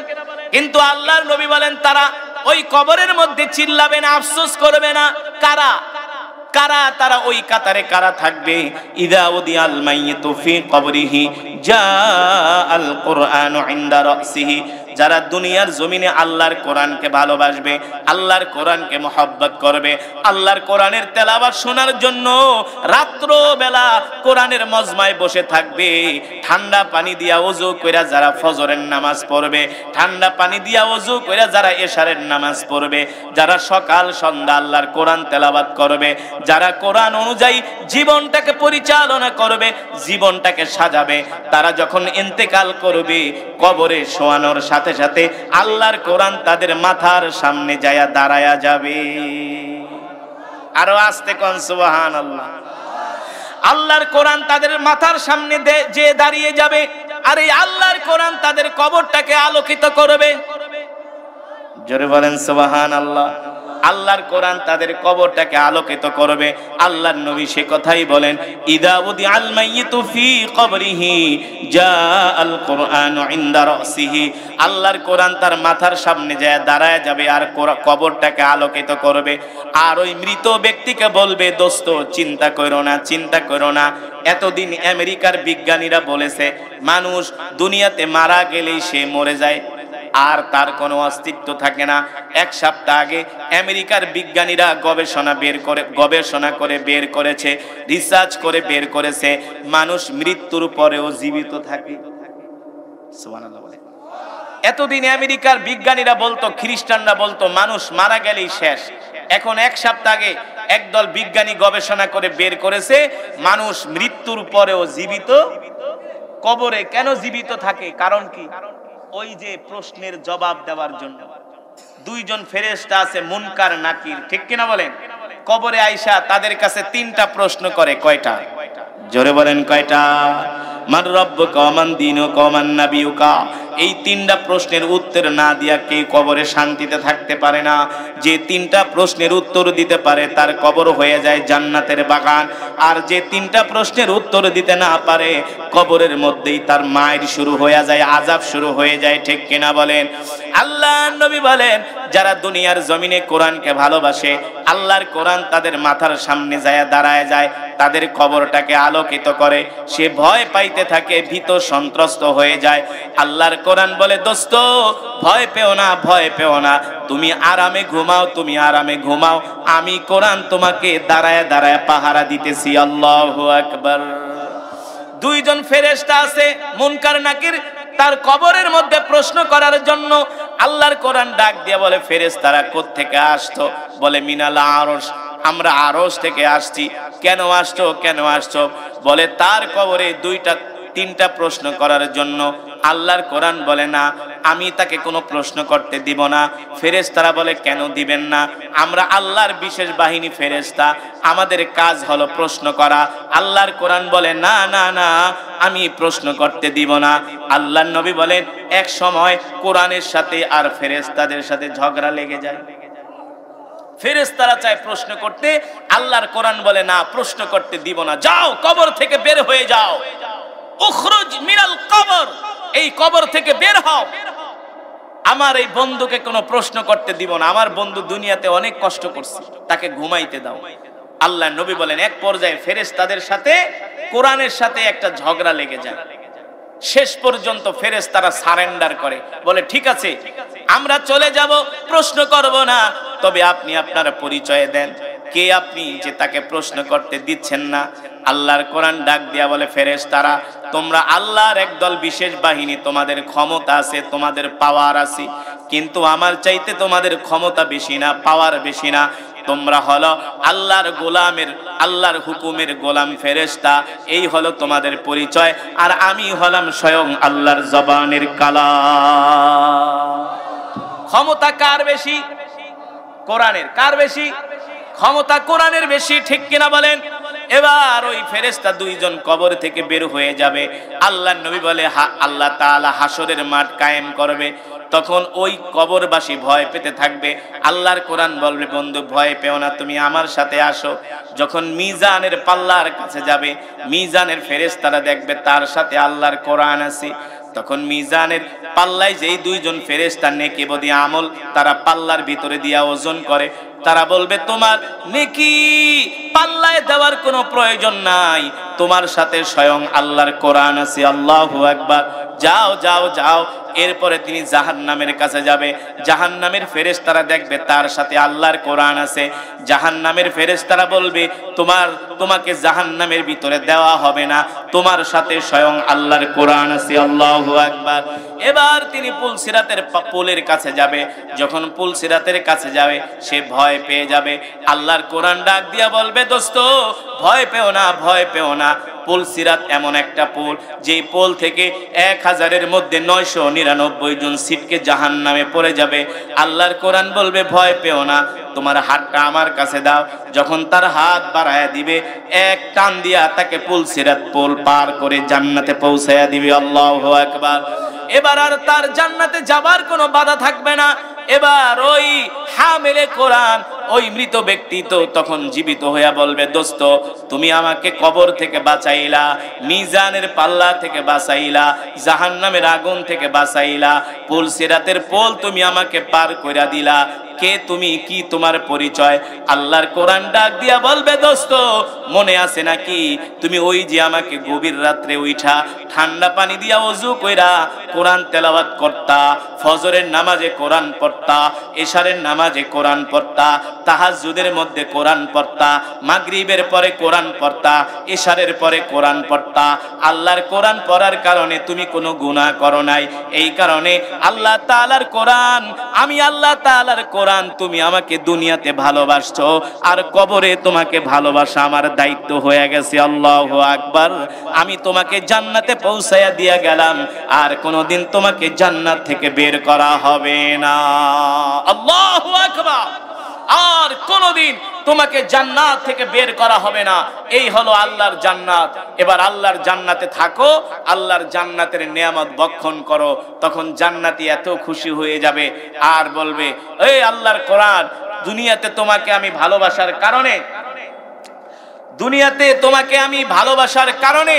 S1: কিন্তু আল্লাহর নবী বলেন, তারা ওই কবরের মধ্যে চিল্লাবে না, আফসোস করবে না। কারা কারা? তারা ওই কাতারে কারা থাকবে? ইযা উদিয়াল মাইয়িতু ফি কবরিহি জাআল কুরআনু ইনদা রাসিহি, যারা দুনিয়ার জমিনে আল্লাহর কোরআনকে ভালোবাসবে, আল্লাহর কোরআনকে মহব্বত করবে, আল্লাহর কোরআনের তেলাওয়াত শোনার জন্য রাত্র বেলা কোরআনের মজমায় বসে থাকবে, ঠান্ডা পানি দিয়া ওযু কইরা যারা ফজরের নামাজ পড়বে, ঠান্ডা পানি দিয়া ওযু কইরা যারা এশারের নামাজ পড়বে, যারা সকাল সন্ধ্যা আল্লাহর কোরআন তেলাওয়াত করবে, যারা কোরআন অনুযায়ী জীবনটাকে পরিচালনা করবে, জীবনটাকে সাজাবে, তারা যখন ইন্তেকাল করবে কবরে শোয়ানোর সাথে সাথে আল্লাহর কোরআন তাদের মাথার সামনে যায় দাঁড়ায়া যাবে। আরো আস্তে কোন সুবহানাল্লাহ। আল্লাহর কোরআন তাদের মাথার সামনে যে দাঁড়িয়ে যাবে, আর এই আল্লাহর কোরআন তাদের কবরটাকে আলোকিত করবে। জোরে বলেন সুবহানাল্লাহ। আল্লাহর কোরআন তাদের কবরটাকে আলোকিত করবে। আল্লাহর নবী সে কথাই বলেন, ইদা উদিআল মাইয়িতু ফি কবরিহি জাআল কুরআনু ইনদা রাসিহি। আল্লাহর কোরআন তার মাথার সামনে যায় দাঁড়ায় যাবে আর কবরটাকে আলোকিত করবে। আর ওই মৃত ব্যক্তিকে বলবে, দোস্ত চিন্তা করো না, চিন্তা করো না। এতদিন আমেরিকার বিজ্ঞানীরা বলেছে মানুষ দুনিয়াতে মারা গেলেই সে মরে যায়, আর তার কোনো অস্তিত্ব থাকে না। এক সপ্তাহ আগে আমেরিকার বিজ্ঞানীরা গবেষণা করে বের করেছে, রিসার্চ করে বের করেছে, মানুষ মৃত্যুর পরেও জীবিত থাকে। সুবহানাল্লাহ বলে। এতদিন আমেরিকার বিজ্ঞানীরা বলতো, খ্রিস্টানরা বলতো মানুষ মারা গেলেই শেষ। এখন এক সপ্তাহ আগে একদল বিজ্ঞানী গবেষণা করে বের করেছে মানুষ মৃত্যুর পরেও জীবিত। কবরে কেন জীবিত থাকে? কারণ কি? ওই যে প্রশ্নের জবাব দেওয়ার জন্য দুইজন ফেরেশতা আছে, মুনকার নাকির, ঠিক কিনা বলেন? কবরে আয়েশা তাদের কাছে তিনটা প্রশ্ন করে। কয়টা? জোরে বলেন কয়টা? মান রব্বুকা ওয়া মান দীনুকা ওয়া মান নাবিয়ুকা। এই তিনটা প্রশ্নের উত্তর না দিয়া কেউ কবরে শান্তিতে থাকতে পারে না। যে তিনটা প্রশ্নের উত্তর দিতে পারে তার কবর হয়ে যায় জান্নাতের বাগান। আর যে তিনটা প্রশ্নের উত্তর দিতে না পারে কবরের মধ্যেই তার মায়ের শুরু হয়ে যায়, আযাব শুরু হয়ে যায়, ঠিক কিনা বলেন? আল্লাহর নবী বলেন, যারা দুনিয়ার জমিনে কোরআনকে ভালোবাসে, আল্লাহর কোরআন তাদের মাথার সামনে যায় দাঁড়ায় যায়, তাদের কবরটাকে আলোকিত করে, সে ভয় পাইতে থাকে, ভীত সন্ত্রস্ত হয়ে যায়। আল্লাহর কোরআন বলে, দোস্ত ভয় পেও না, ভয় পেও না, তুমি আরামে ঘুমাও, তুমি আরামে ঘুমাও, আমি কোরআন তোমাকে দাঁড়ায় দাঁড়ায় পাহারা দিতেছি। আল্লাহু আকবার। দুইজন ফেরেশতা আছে মুনকার নাকির, তার কবরের মধ্যে প্রশ্ন করার জন্য আল্লাহর কোরআন ডাক দিয়ে বলে, ফেরেশতারা কোত্থেকে আসতো? বলে মিনাল আরশ, আমরা আরশ থেকে আসছি। কেন আসছো, কেন আসছো? বলে তার কবরে তিনটা প্রশ্ন করার জন্য। আল্লাহর কোরআন বলে, না, আমি তাকে কোনো প্রশ্ন করতে দিব না। ফেরেশতারা বলে, কেন দিবেন না? আমরা আল্লাহর বিশেষ বাহিনী ফেরেশতা, আমাদের কাজ হলো প্রশ্ন করা। আল্লাহর কোরআন বলে, না না না, আমি প্রশ্ন করতে দিব না। আল্লাহর নবী বলেন, এক সময় কোরআনের সাথে আর ফেরেশতাদের সাথে ঝগড়া লেগে যায়। ফেরেশতারা চায় প্রশ্ন করতে, আল্লাহর কোরআন বলে, না, প্রশ্ন করতে দিব না, যাও কবর থেকে বের হয়ে যাও। উখরুজ মিনাল কবর, এই কবর থেকে বের হও, আমার এই বন্ধুকে কোনো প্রশ্ন করতে দিব না। আমার বন্ধু দুনিয়াতে অনেক কষ্ট করছে, তাকে ঘুমাইতে দাও। আল্লাহর নবী বলেন, এক পর্যায়ে ফেরেশতাদের সাথে কোরআনের সাথে একটা ঝগড়া লেগে যায়। শেষ পর্যন্ত ফেরেশতারা সারেন্ডার করে, বলে, ঠিক আছে, আমরা চলে যাব, প্রশ্ন করব না, তবে আপনি আপনার পরিচয় দেন, কে আপনি যে তাকে প্রশ্ন করতে দিচ্ছেন না? আল্লাহর কোরআন ডাক দিয়া বলে, ফেরেশতারা, তোমরা আল্লাহর একদল বিশেষ বাহিনী, তোমাদের ক্ষমতা আছে, তোমাদের পাওয়ার আছে, কিন্তু আমার চাইতে তোমাদের ক্ষমতা বেশি না, পাওয়ার বেশি না। তোমরা হলো আল্লাহর গোলামের, আল্লাহর হুকুমের গোলাম ফেরেশতা, এই হলো তোমাদের পরিচয়। আর আমি হলাম স্বয়ং আল্লাহর জবানের কালাম। ক্ষমতা কার বেশি? কোরআনের। কার বেশি? ক্ষমতা কোরআনের বেশি, ঠিক কিনা বলেন? এবার ওই ফেরেশতা দুইজন কবর থেকে বের হয়ে যাবে। আল্লাহর নবী বলে, আল্লাহ তাআলা হাসরের মাঠ কায়েম করবে, তখন ওই কবরবাসী ভয় পেতে থাকবে। আল্লাহর কোরআন বলবে, বন্ধু ভয় পেও না, তুমি আমার সাথে আসো। যখন মিজানের পাল্লার কাছে যাবে, মিজানের ফেরেশতারা দেখবে তার সাথে আল্লাহর কোরআন আছে। তখন মিজানের পাল্লায় যেই দুইজন ফেরেশতা নেকি বদি আমল, তারা পাল্লার ভিতরে দিয়া ওজন করে, তারা বলবে, তোমার নেকি পাল্লায় দেওয়ার কোনো প্রয়োজন নাই, তোমার সাথে স্বয়ং আল্লাহর কোরআন আছে। আল্লাহু আকবার। যাও যাও যাও। এরপরে তিনি জাহান্নামের কাছে যাবে। জাহান্নামের ফেরেশতারা দেখবে তার সাথে আল্লাহর কোরআন আছে। জাহান্নামের ফেরেশতারা বলবে তোমাকে জাহান্নামের ভিতরে দেওয়া হবে না, তোমার সাথে স্বয়ং আল্লাহর কোরআন আছে। আল্লাহু আকবার। এবার তিনি পুলসিরাতের পুলের কাছে যাবে। যখন পুলসিরাতের কাছে যাবে সে ভয় পেয়ে যাবে। আল্লাহর কোরআন ডাক দিয়া বলবে, দোস্ত ভয় পেও না, ভয় পেও না। পুলসিরাত এমন একটা পুল, যেই পুল থেকে 1000-এর মধ্যে 999 জন ছিটকে জাহান্নামে পড়ে যাবে। আল্লাহর কোরআন বলবে, ভয় পেও না, তোমার হাতটা আমার কাছে দাও। যখন তার হাত বাড়ায়া দিবে, এক টান দিয়া তাকে পুলসিরাত পুল পার করে জান্নাতে পৌঁছায়া দিবে। আল্লাহু আকবার। এবার আর তার জান্নাতে যাবার কোনো বাধা থাকবে না। এবার ওই হামিলে কোরআন, ওই মৃত ব্যক্তি তো তখন জীবিত হইয়া বলবে, দোস্ত তুমি আমাকে কবর থেকে বাঁচাইলা, মিজানের পাল্লা থেকে বাঁচাইলা, জাহান্নামের আগুন থেকে বাঁচাইলা, পুলসিরাতের পোল তুমি আমাকে পার কইরা দিলা। কে তুমি, কি তোমার পরিচয়? আল্লাহর কোরআন ডাক দিয়া বলবে, দোস্ত মনে আছে নাকি তুমি ওই যে আমাকে গভীর রাত্রে উঠা ঠান্ডা পানি দিয়া ওযু কইরা কোরআন তেলাওয়াত করতা, ফজরের নামাজে কোরআন পড়তা, এশারের নামাজে কোরআন পড়তা, তাহাজ্জুদের মধ্যে কোরআন পড়তা, মাগরিবের পরে কোরআন পড়তা, এশারের পরে কোরআন পড়তা। আল্লাহর কোরআন পড়ার কারণে তুমি কোনো গুনাহ করো নাই। এই কারণে আল্লাহ তাআলার কোরআন, আমি আল্লাহ তাআলার কোরআন তুমি আমাকে দুনিয়াতে ভালোবাসছো, আর কবরে তোমাকে ভালোবাসা আমার দায়িত্ব হয়ে গেছে। আল্লাহু আকবার। আমি তোমাকে জান্নাতে পৌঁছায়া দিয়া গেলাম, আর কোনোদিন তোমাকে জান্নাত থেকে বের করা হবে না। আল্লাহু আকবার। আর কোনোদিন তোমাকে জান্নাত থেকে বের করা হবে না। এই হলো আল্লাহর জান্নাত। এবার আল্লাহর জান্নাতে থাকো, আল্লাহর জান্নাতের নিয়ামত ভক্ষণ করো। তখন জান্নাতি এত খুশি হয়ে যাবে আর বলবে, এই আল্লাহর কোরআন, দুনিয়াতে তোমাকে আমি ভালোবাসার কারণে, দুনিয়াতে তোমাকে আমি ভালোবাসার কারণে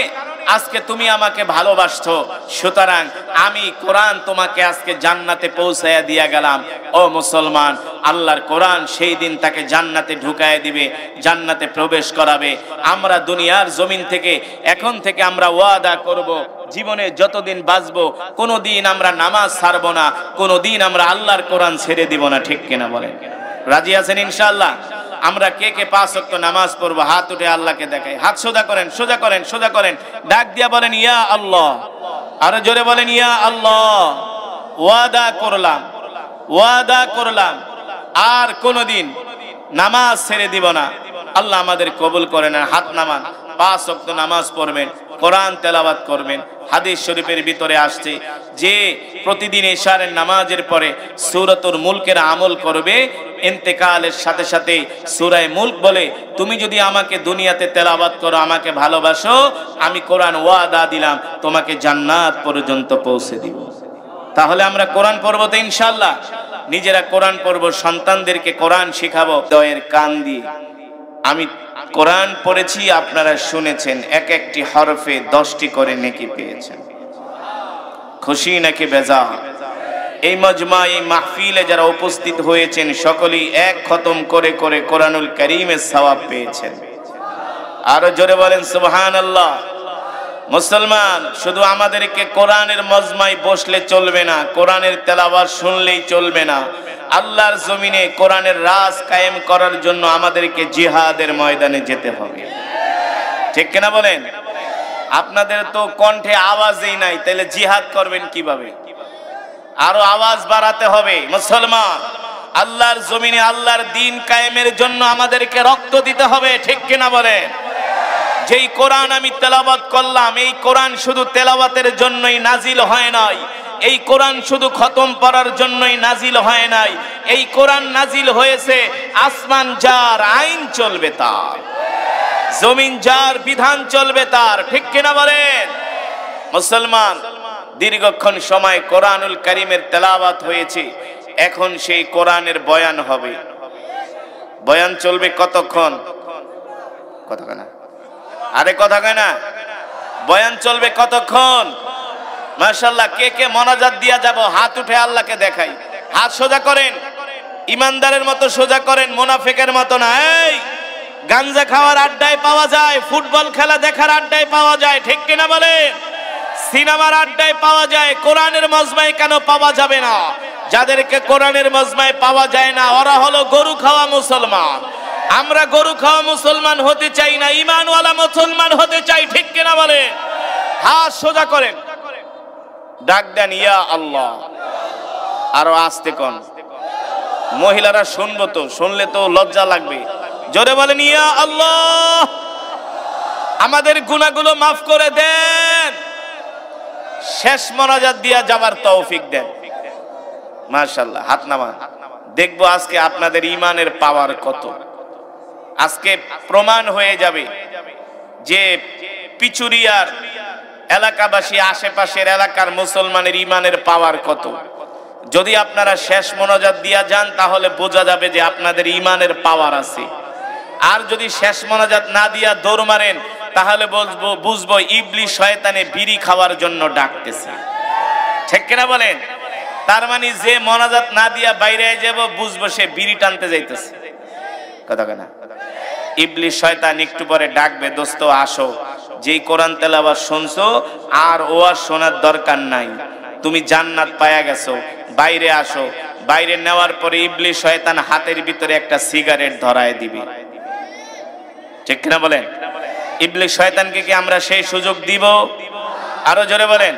S1: আজকে তুমি আমাকে ভালোবাসছো, সুতরাং আমি কোরআন তোমাকে আজকে জান্নাতে পৌঁছায়া দিয়া গেলাম। ও মুসলমান, আল্লাহর কোরআন সেই দিন তাকে জান্নাতে ঢুকায় দিবে, জান্নাতে প্রবেশ করাবে। আমরা দুনিয়ার জমিন থেকে এখন থেকে আমরা ওয়াদা করব, জীবনে যতদিন বাঁচবো কোনোদিন আমরা নামাজ ছাড়বো না, কোনোদিন আমরা আল্লাহর কোরআন ছেড়ে দিব না। ঠিক কিনা বলেন? রাজি আছেন ইনশাআল্লাহ? আমরা কে কে 5 ওয়াক্ত নামাজ পড়বো? হাত উঠে আল্লাহকে দেখাই। হাত সোজা করেন, সোজা করেন, সোজা করেন। ডাক দিয়া বলেন, ইয়া আল্লাহ। আরো জোরে বলেন, ইয়া আল্লাহ। ওয়াদা করলাম, ওয়াদা করলাম আর কোনোদিন নামাজ ছেড়ে দিব না। আল্লাহ আমাদের কবুল করেন। হাত নামান। 5 ওয়াক্ত নামাজ পড়বেন, কোরআন তেলাওয়াত করবেন। হাদিস শরীফের ভিতরে আসছে যে প্রতিদিন ইশারের নামাজের পরে সূরাতুল মুলকের আমল করবে, ইন্তেকালের সাথে সাথে সূরা মুলক বলে, তুমি যদি আমাকে দুনিয়াতে তেলাওয়াত করো, আমাকে ভালোবাসো, আমি কোরআন ওয়াদা দিলাম তোমাকে জান্নাত পর্যন্ত পৌঁছে দিব। তাহলে আমরা কোরআন পড়ব তো ইনশাআল্লাহ। নিজেরা কোরআন পড়ব, সন্তানদেরকে কোরআন শেখাবো। দয়ের কান দিয়ে আমি কোরআন পড়েছি, আপনারা শুনেছেন, এক একটি হরফে 10টি করে নেকি পেয়েছেন। খুশি নাকি বেজার? এই মজমা, এই মাহফিলে যারা উপস্থিত হয়েছেন সকলেই এক খতম করে করে কোরআনুল কারীমের সওয়াব পেয়েছেন। আরো জোরে বলেন সুবহানাল্লাহ। মুসলমান, শুধু আমাদেরকে কোরআনের মজমায় বসলে চলবে না, কোরআনের তেলাওয়াত শুনলেই চলবে না। আল্লাহর জমিনে কোরআনের রাজ কায়েম করার জন্য আমাদেরকে জিহাদের ময়দানে যেতে হবে। ঠিক কিনা বলেন? আপনাদের তো কণ্ঠে আওয়াজই নাই, তাহলে জিহাদ করবেন কিভাবে? আরো আওয়াজ বাড়াতে হবে। মুসলমান, আল্লাহর জমিনে আল্লাহর দ্বীন কায়েমের জন্য আমাদেরকে রক্ত দিতে হবে। ঠিক কিনা বলেন? যেই কোরআন আমি তেলাওয়াত করলাম, এই কোরআন শুধু তেলাওয়াতের জন্যই নাজিল হয় নাই, এই কোরআন শুধু খতম পড়ার জন্যই নাজিল হয় নাই। এই কোরআন নাজিল হয়েছে আসমান যার আইন চলবে তার, জমিন যার বিধান চলবে তার। ঠিক কিনা বলেন? মুসলমান, দীর্ঘক্ষণ সময় কোরআনুল কারীমের তেলাওয়াত হয়েছে, এখন সেই কোরআনের বয়ান হবে। বয়ান চলবে কতক্ষণ? কথা কয় না? আরে কথা কয় না? বয়ান চলবে কতক্ষণ? মাশাআল্লাহ, কে কে মোনাজাত দিয়া যাব? হাত উঠে আল্লাহকে দেখাই। হাত সোজা করেন, ইমানদারের মতো সোজা করেন, মুনাফিকের মতো না। এই গাঞ্জা খাওয়ার আড্ডায় পাওয়া যায়, ফুটবল খেলা দেখার আড্ডায় পাওয়া যায়। ঠিক কিনা বলেন? সিনেমার আড্ডায় পাওয়া যায়, কোরআনের মজমায় কেন পাওয়া যাবে না? যাদেরকে কোরআনের মজমায় পাওয়া যায় না ওরা হলো গরু খাওয়া মুসলমান। আমরা গরু খাওয়া মুসলমান হতে চাই না, ঈমানওয়ালা মুসলমান হতে চাই, ঠিক কিনা বলেন? হাত সোজা করেন, ডাক দেন ইয়া আল্লাহ। আরো আস্তে কোন, মহিলারা শুনবো তো, শুনলে তো লজ্জা লাগবে। জোরে বলেন ইয়া আল্লাহ। আমাদের গুনাহগুলো মাফ করে দেন, শেষ মোনাজাত দিয়া যাবার তৌফিক দেন। মাশাআল্লাহ, হাত নামান। দেখবো আজকে আপনাদের ঈমানের পাওয়ার কত। আজকে প্রমাণ হয়ে যাবে যে পিচুরিয়ার এলাকাবাসী, আশেপাশের এলাকার মুসলমানের ঈমানের পাওয়ার কত। যদি আপনারা শেষ মোনাজাত দিয়া যান তাহলে বোঝা যাবে যে আপনাদের ঈমানের পাওয়ার আছে। আর যদি শেষ মোনাজাত না দিয়া দৌড় মারেন তাহলে বুঝবো ইবলিস শয়তানে বিড়ি খাওয়ার জন্য ডাকতেছে, ঠিক কিনা বলেন? তার মানে যে মোনাজাত না দিয়া বাইরে যাব বুঝবো সে বিড়ি টানতে যাইতেছে, কথা কেনা? ইবলিস শয়তান একটু পরে ডাকবে, দোস্ত আসো, যেই কোরআন তেলাওয়াত শুনছো আর ওয়াজ শোনার দরকার নাই, তুমি জান্নাত পায়া গেছো, বাইরে আসো। বাইরে নেওয়ার পরে ইবলিস শয়তান হাতের ভিতরে একটা সিগারেট ধরায় দিবে, ঠিক কিনা বলেন? ইবলিস শয়তানকে কি আমরা সেই সুযোগ দিব? আরো জোরে বলেন।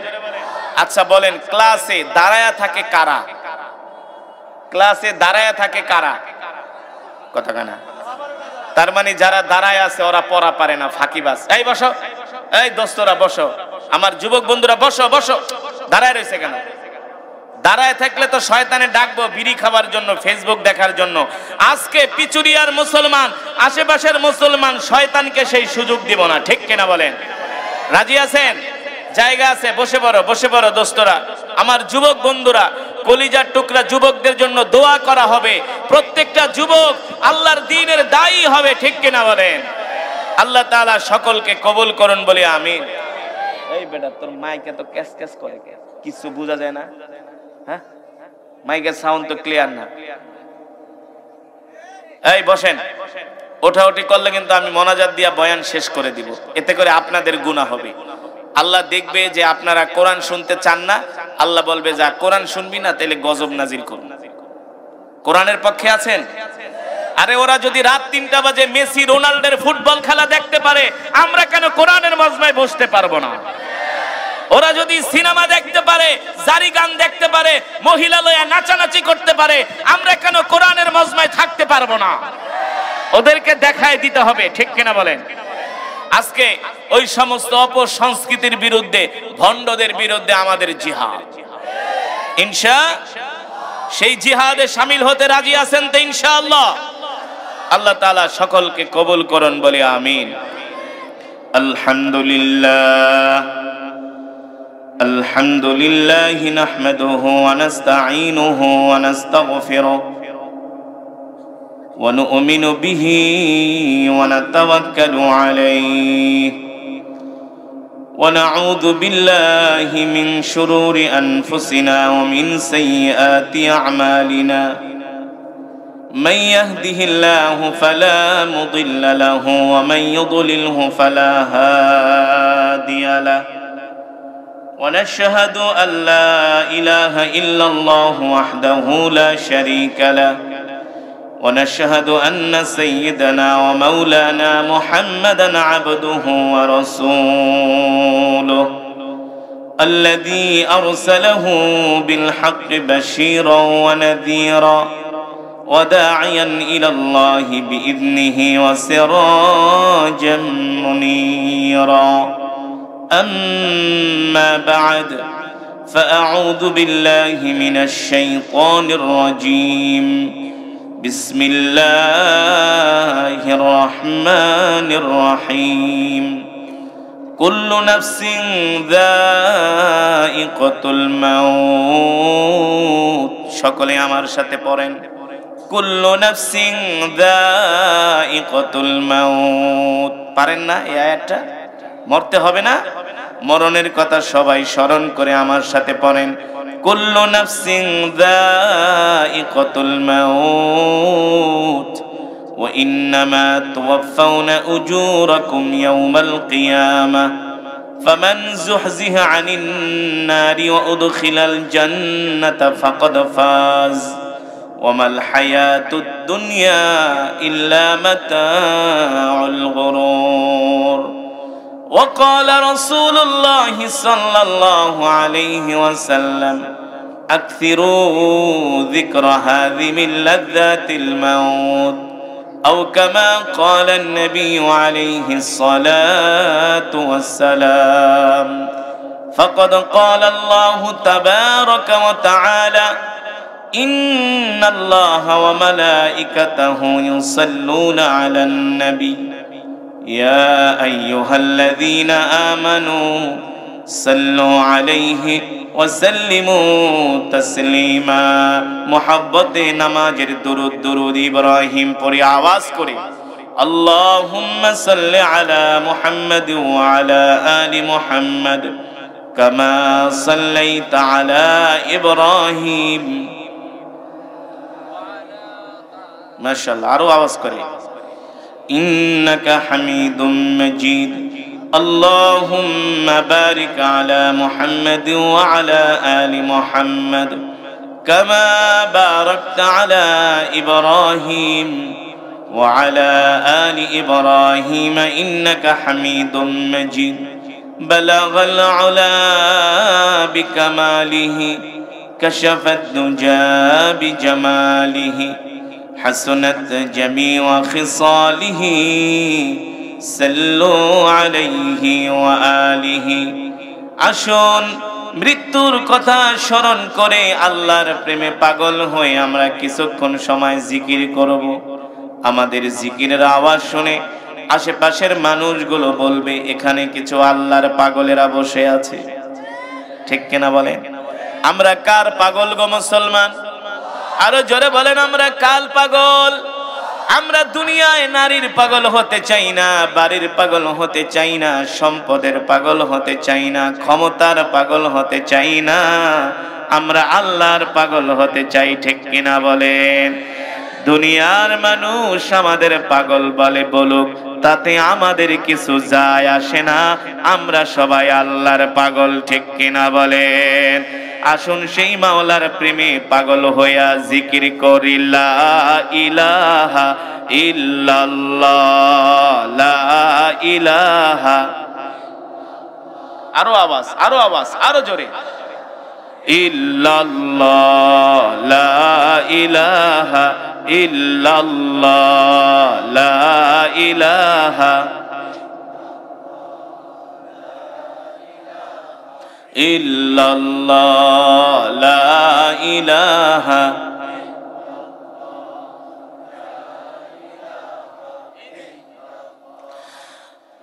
S1: আচ্ছা বলেন, ক্লাসে দাঁড়ায়া থাকে কারা? ক্লাসে দাঁড়ায়া থাকে কারা? কথা কানা? তার মানে যারা দাঁড়ায় আছে ওরা পড়া পারে না, ফাঁকিবাজ। এই বসো, এই দোস্তরা বসো, আমার যুবক বন্ধুরা বসো বসো। দাঁড়ায় রয়েছে কেন? দাঁড়ায় থাকলে তো শয়তানে ডাকবো বিড়ি খাবার জন্য, ফেসবুক দেখার জন্য। আজকে পিচুরিয়ার মুসলমান, আশেপাশের মুসলমান শয়তানকে সেই সুযোগ দিব না, ঠিক কিনা বলেন? রাজি আছেন? জায়গা আছে, বসে পড়ো, বসে পড়ো দোস্তরা। আমার যুবক বন্ধুরা, কলিজার টুকরা যুবকদের জন্য দোয়া করা হবে। প্রত্যেকটা যুবক আল্লাহর দ্বীনের দায়ী হবে, ঠিক কিনা বলেন? আল্লাহ তাআলা সকলকে কবুল করুন বলি আমিন। এই বেটা তোর মাইকে তো ক্যাস ক্যাস করে, কিছু বোঝা যায় না, হ্যাঁ? মাইকের সাউন্ড তো ক্লিয়ার না। এই বসেন, ওঠাউঠি করলে কিন্তু আমি মোনাজাত দিয়া বয়ান শেষ করে দিব, এতে করে আপনাদের গুনাহ হবে। আল্লাহ দেখবে যে আপনারা কোরআন শুনতে চান না, আল্লাহ বলবে যা কোরআন শুনবি না তাহলে গজব নাজিল করুন। কোরআনের পক্ষে আছেন? আরে ওরা যদি রাত 3টা বাজে মেসি রোনাল্ডোর ফুটবল খেলা দেখতে পারে, আমরা কেন কোরআনের মজমায় বসতে পারবো না? ওরা যদি সিনেমা দেখতে পারে, জারি গান দেখতে পারে, মহিলা লয়া নাচানাচি করতে পারে, আমরা কেন কোরআনের মজমায় থাকতে পারবো না? ওদেরকে দেখায় দিতে হবে, ঠিক কিনা বলেন? আজকে ওই সমস্ত অপসংস্কৃতির বিরুদ্ধে, ভণ্ডদের বিরুদ্ধে আমাদের জিহাদ। সেই জিহাদে শামিল হতে রাজি আছেন তো ইনশাআল্লাহ? আল্লাহ তাআলা সকলকে কবুল করুন বলি আমিন। আলহামদুলিল্লাহ, আলহামদুলিল্লাহি নাহমাদুহু ওয়া নাস্তাঈনুহু ওয়া নাস্তাগফিরুহু ونؤمن به ونتوكل عليه ونعوذ بالله من شرور أنفسنا ومن سيئات أعمالنا من يهده الله فلا مضل له ومن يضلله فلا هادي له ونشهد أن لا إله إلا الله وحده لا شريك له ونشهد أن سيدنا ومولانا محمدًا عبده ورسوله الذي أرسله بالحق بشيرًا ونذيرًا وداعيًا إلى الله بإذنه وسراجًا منيرًا أما بعد فأعوذ بالله من الشيطان الرجيم بسم الله الرحمن الرحيم كل نفس ذائقة الموت সকলে আমার সাথে পড়েন কুল্লু নাফসিন যায়িকাতুল মাউত। পারেন না এই আয়াতটা? মরতে হবে না? মরণের কথা সবাই স্মরণ করে আমার সাথে পড়েন কুল্লু নাফসিন যায়িকাতুল মাউত ওয়া ইন্নামা তুওয়াফাউনা উজুরাকুম ইয়াওমাল কিয়ামাহ فمن زحزح عن النار وأدخل الجنة فقد فاز وما الحياة الدنيا إلا متاع الغرور وقال رسول الله صلى الله عليه وسلم أكثروا ذكر هذه من لذات الموت أو كما قال النبي عليه الصلاة والسلام فقد قال الله تبارك وتعالى إن الله وملائكته يصلون على النبي يا أيها الذين آمنوا صلوا عليه وسلموا تسليما محبت نمازের দুরূদ দুরূদ ইব্রাহিম পড়ে আওয়াজ করে اللهم صل على محمد وعلى آل محمد كما صليت على إبراهيم ما شاء الله আরো আওয়াজ করে إنك حميد مجيد اللهم بارك على محمد وعلى آل محمد كما باركت على إبراهيم وعلى آل إبراهيم إنك حميد مجيد بلغ العلا بكماله كشف الدجى بجماله حسنت جميع خصاله صلوا عليه وآله আসুন মৃত্যুর কথা স্মরণ করে আল্লাহর প্রেমে পাগল হয়ে আমরা কিছুক্ষণ সময় জিকির করব আমাদের জিকিরের আওয়াজ শুনে আশেপাশের মানুষগুলো বলবে এখানে কিছু আল্লাহর পাগলেরা বসে আছে ঠিক কিনা বলেন আমরা কার পাগল গো মুসলমান আরো জোরে বলেন আমরা কাল পাগল আমরা দুনিয়ায় নারীর পাগল হতে চাই না বাড়ির পাগল হতে চাই না সম্পদের পাগল হতে চাই না ক্ষমতার পাগল হতে চাই না আমরা আল্লাহর পাগল হতে চাই ঠিক কিনা বলেন দুনিয়ার মানুষ আমাদের পাগল বলে বলুক তাতে আমাদের কিছু যায় আসে না আমরা সবাই আল্লাহর পাগল ঠিক কিনা বলেন আসুন সেই মাওলার প্রেমে পাগল হইয়া জিকির করি লা ইলাহা ইল্লাল্লাহ লা ইলাহা আরো আওয়াজ আরো জোরে ইল্লাল্লাহ লা ইলাহা ইল্লাল্লাহ লা ইলাহা ইল্লাল্লাহ লা ইলাহা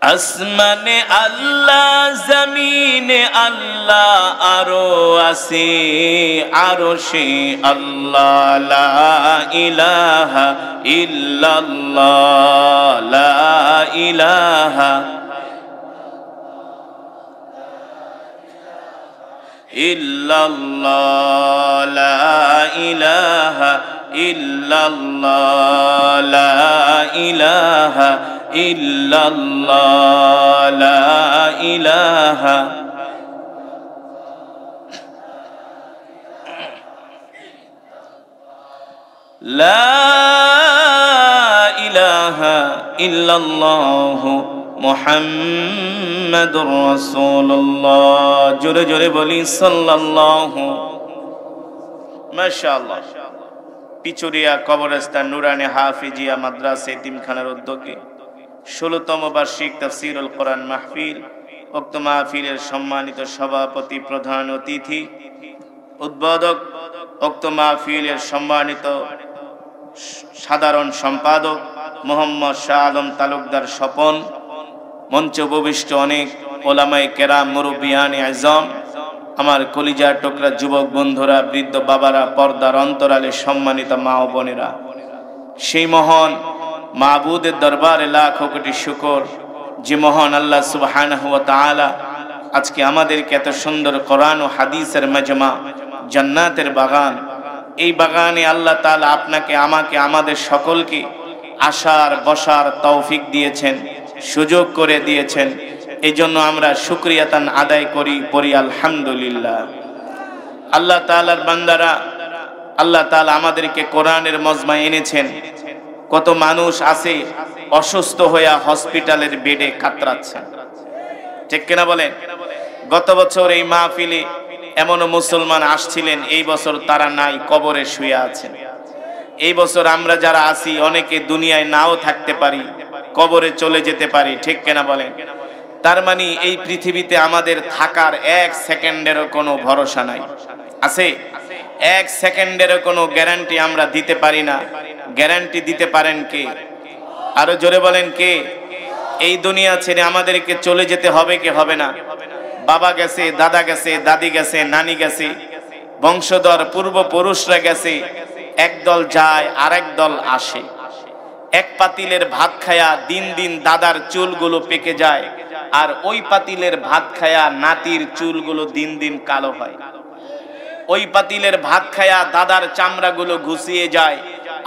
S1: আসমানে আল্লাহ জমিনে আল্লাহ আরো আছে আরশে আল্লাহ লা ইলাহা ইল্লাল্লাহ লা ইলাহা ইল্লাল্লাহ লা ইলাহা ইল্লাল্লাহ লা ইলাহা ইল্লাল্লাহ লা ইলাহা লা ইলাহা ইল্লাল্লাহ মুহাম্মাদুর রাসূলুল্লাহ জোরে জোরে বলি সাল্লাল্লাহু মাশাআল্লাহ পিচুরিয়া কবরস্থান নুরানি হাফিজিয়া মাদ্রাসা এতিমখানার উদ্যোগে ১৬তম বার্ষিক তাফসীরুল কোরআন মাহফিল উক্ত মাহফিলের সম্মানিত সভাপতি প্রধান অতিথি উদ্বোধক উক্ত মাহফিলের সম্মানিত সাধারণ সম্পাদক মোহাম্মদ শাহ আলম তালুকদার স্বপন মঞ্চে উপবিষ্ট অনেক ওলামায়ে কেরাম মুরব্বিয়ানে আযম আমার কলিজার টুকরা যুবক বন্ধুরা বৃদ্ধ বাবারা পর্দার অন্তরালে সম্মানিত মা ও বোনেরা সেই মহান মাবুদের দরবারে লাখো কোটি শুকর যে মহান আল্লাহ সুবহানাহু ওয়া তাআলা আজকে আমাদেরকে এত সুন্দর কোরআন ও হাদিসের মাজমা জান্নাতের বাগান এই বাগানে আল্লাহ তাআলা আপনাকে আমাকে আমাদের সকলকে আসার বসার তৌফিক দিয়েছেন সুযোগ করে দিয়েছেন এই জন্য আমরা শুকরিয়াতান আদায় করি, পড়ি আলহামদুলিল্লাহ। আল্লাহ তাআলার বান্দারা, আল্লাহ তাআলা আমাদেরকে কোরআনের মজমায় এনেছেন। কত মানুষ আছে অসুস্থ হয়ে হসপিটালের বেডে কাতরাচ্ছে, ঠিক কিনা বলেন? গত বছর এই মাহফিলে এমনও মুসলমান আসছিলেন, এই বছর তারা নাই, কবরে শুয়ে আছেন। এই বছর আমরা যারা আছি অনেকে দুনিয়ায় নাও থাকতে পারি, কবরে চলে যেতে পারি, ঠিক কিনা বলেন? তার মানে এই পৃথিবীতে আমাদের থাকার এক সেকেন্ডেরও কোনো ভরসা নাই। আছে? এক সেকেন্ডেরও কোনো গ্যারান্টি আমরা দিতে পারি না। গ্যারান্টি দিতে পারেন কে? আরো জোরে বলেন কে? এই দুনিয়া ছেড়ে আমাদেরকে চলে যেতে হবে কি হবে না? বাবা গেছে, দাদা গেছে, দাদি গেছে, নানি গেছে, বংশধর পূর্বপুরুষরা গেছে। একদল যায় আর একদল আসে। এক পাতিলের ভাত খায়া দিন দিন দাদার চুলগুলো পেকে যায়, আর ওই পাতিলের ভাত খায়া নাতির চুলগুলো দিন দিন কালো হয়। ওই পাতিলের ভাত খায়া দাদার চামড়াগুলো ঘুষিয়ে যায়,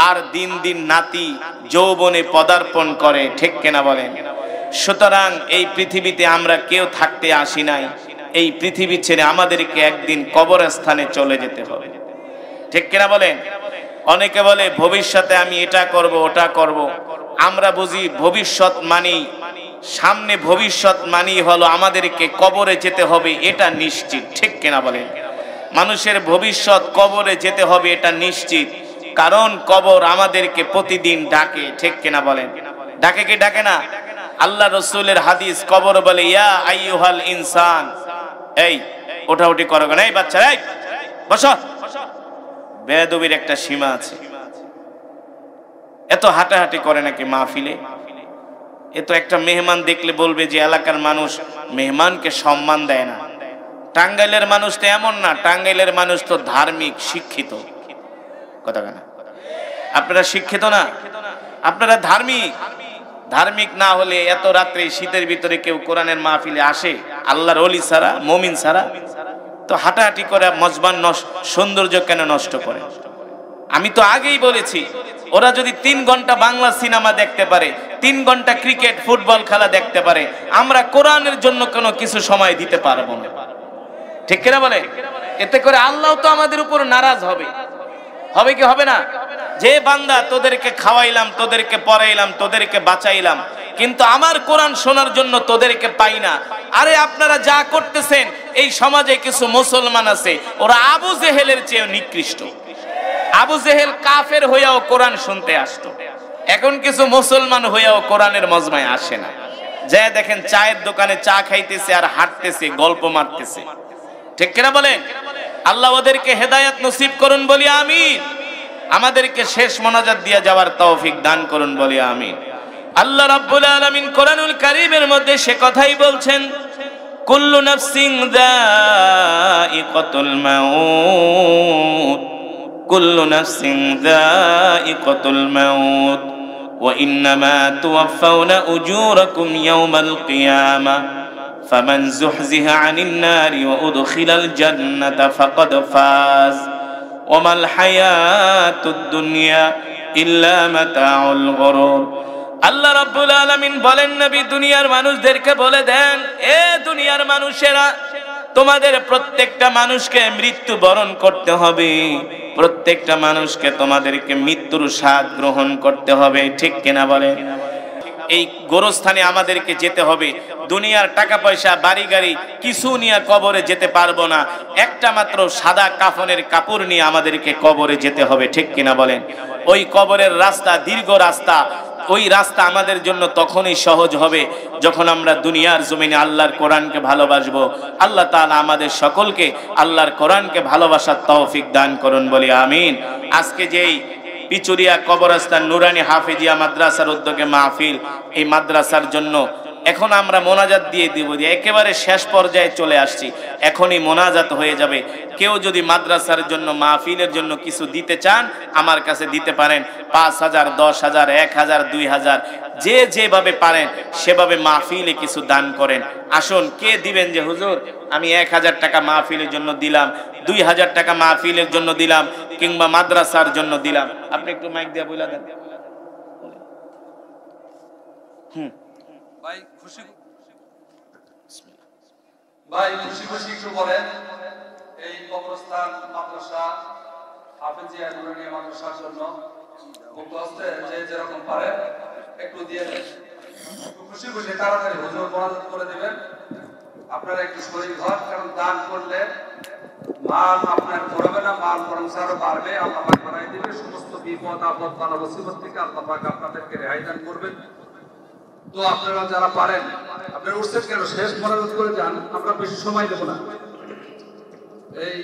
S1: আর দিন দিন নাতি যৌবনে পদার্পণ করে, ঠিক কিনা বলেন? সুতরাং এই পৃথিবীতে আমরা কেউ থাকতে আসি নাই। এই পৃথিবী ছেড়ে আমাদেরকে একদিন কবরস্থানে চলে যেতে হবে, ঠিক কিনা বলেন? অনেকে বলে ভবিষ্যতে আমি এটা করব ওটা করব। আমরা বুঝি ভবিষ্যৎ মানি, সামনে ভবিষ্যৎ মানি হলো আমাদেরকে কবরে যেতে হবে, এটা নিশ্চিত, ঠিক কিনা বলেন? মানুষের ভবিষ্যৎ কবরে যেতে হবে, এটা নিশ্চিত। কারণ কবর আমাদেরকে প্রতিদিন ডাকে, ঠিক কিনা বলেন? ডাকে কি ডাকে না? আল্লাহ রসুলের হাদিস, কবর বলে ইয়া আইয়ুহাল ইনসান, এই ওঠাউঠি করো না, এই বাচ্চারা এই বসো। বেয়াদবির একটা সীমা আছে। এত হাঁটাহাঁটি করে নাকি মাহফিলে? এ তো একটা মেহমান দেখলে বলবে যে এলাকার মানুষ মেহমানকে সম্মান দেয় না। টাঙ্গাইলের মানুষ তো এমন না, টাঙ্গাইলের মানুষ তো ধার্মিক, শিক্ষিত। কথা কেনা? আপনারা শিক্ষিত না, আপনারা ধার্মিক। ধার্মিক না হলে এত রাত্রে শীতের ভিতরে কেউ কোরআনের মাহফিলে আসে? আল্লাহর ওলি ছাড়া, মুমিন ছাড়া। তো হাঁটাহাঁটি করে মজবান সৌন্দর্য কেন নষ্ট করে? আমি তো আগেই বলেছি, ওরা যদি 3 ঘন্টা বাংলা সিনেমা দেখতে পারে, 3 ঘন্টা ক্রিকেট ফুটবল খেলা দেখতে পারে, আমরা কোরআনের জন্য কোনো কিছু সময় দিতে পারবো না, ঠিক কিনা বলে? এতে করে আল্লাহ তো আমাদের উপর নারাজ হবে। হবে কি হবে না? যে বান্দা তোদেরকে খাওয়াইলাম, তোদেরকে পড়াইলাম, তোদেরকে বাঁচাইলাম, কিন্তু আমার কোরআন শোনার জন্য তোদেরকে পাই না। আরে আপনারা যা করতেছেন, এই সমাজে কিছু মুসলমান আছে, ওরা আবু জেহেলের চেয়ে নিকৃষ্ট। আবু জেহেল কাফের হইয়াও কোরআন শুনতে আসতো, এখন কিছু মুসলমান হইয়াও কোরআনের মজমায় আসে না। যে দেখেন চায়ের দোকানে চা খাইতেছে আর হাঁটতেছে, গল্প মারতেছে, ঠিক কিনা বলেন? আল্লাহ ওদেরকে হেদায়েত নসিব করুন বলি আমিন। আমাদেরকে শেষ মোনাজাত দিয়ে যাওয়ার তৌফিক দান করুন বলি আমিন। আল্লাহ রাব্বুল আলামিন কোরআনুল কারীমের মধ্যে সে কথাই বলছেন, কুল্লু নাফসিন যায়িকাতুল মাউত, কুল্লু নাফসিন যায়িকাতুল মাউত ওয়া ইন্নামা তুওয়াফাউনা উজুরাকুম ইয়াওমাল কিয়ামাহ ফামান যুহজিহা আনিন নারি ওয়া উদখিলাল জান্নাতা ফাকাদ ফাজ ওয়া মাল হায়াতুদ দুনিয়া ইল্লা মাতাউল গুরুর। আল্লাহ রাব্বুল আলামিন বলেন, নবী দুনিয়ার মানুষদেরকে বলে দেন, এ দুনিয়ার মানুষেরা, তোমাদের প্রত্যেকটা মানুষকে মৃত্যু বরণ করতে হবে, প্রত্যেকটা মানুষকে তোমাদেরকে মৃত্যুর স্বাদ গ্রহণ করতে হবে, ঠিক কিনা বলেন? এই গোরস্থানে আমাদেরকে যেতে হবে। দুনিয়ার টাকা পয়সা বাড়ি গাড়ি কিছু নিয়ে কবরে যেতে পারবো না। একটা মাত্র সাদা কাফনের কাপড় নিয়ে আমাদেরকে কবরে যেতে হবে, ঠিক কিনা বলেন? ওই কবরের রাস্তা দীর্ঘ রাস্তা। ওই রাস্তা আমাদের জন্য তখনই সহজ হবে যখন আমরা দুনিয়ার জমিনে আল্লাহর কোরআনকে ভালোবাসবো। আল্লাহ তাআলা আমাদের সকলকে আল্লাহর কোরআনকে ভালোবাসার তৌফিক দান করুন বলি আমিন। আজকে যেই পিচুরিয়া কবরস্থান নুরানি হাফেজিয়া মাদ্রাসার উদ্যোগে মাহফিল, এই মাদ্রাসার জন্য এখন আমরা মোনাজাত দিয়ে দিব, যে একেবারে শেষ পর্যায়ে চলে আসছি, এখনই মোনাজাত হয়ে যাবে। কেউ যদি মাদ্রাসার জন্য মাহফিলের জন্য কিছু দিতে চান আমার কাছে দিতে পারেন। 5,000, 10,000, 1,000, 2,000, যে যেভাবে পারেন সেভাবে মাহফিলে কিছু দান করেন। আসুন, কে দিবেন যে হুজুর আমি 1,000 টাকা মাহফিলের জন্য দিলাম, 2,000 টাকা মাহফিলের জন্য দিলাম, কিংবা মাদ্রাসার জন্য দিলাম? আপনি একটু মাইক দিয়ে বলে দেন। ভাই খুশি
S2: ভাই খুশি খুশি একটু বলেন এই কবরস্থান মাদ্রাসা হাফেজিয়া নুরানিয়া মাদ্রাসার জন্য মুক্ত হস্তে যে যেরকম পারে একটু দিয়ে দেন। খুশি খুশি তাড়াতাড়ি হুজুর বরাদ্দ করে দিবেন। আপনারা একটু শরীর ঘর, কারণ দান করলে মাল আপনার ধরবে না, মাল বরং আরো বাড়বে, আল্লাহ পাক বাড়াই দিবে। সমস্ত বিপদ আপদ বালা মুসিবত থেকে আল্লাহ পাক আপনাদেরকে রেহাই দান করবেন। তো আপনারা যারা পারেন, আপনারা উঠছেন কেন, শেষ মনোযোগ করে যান, আমরা বেশি সময় দেব না। এই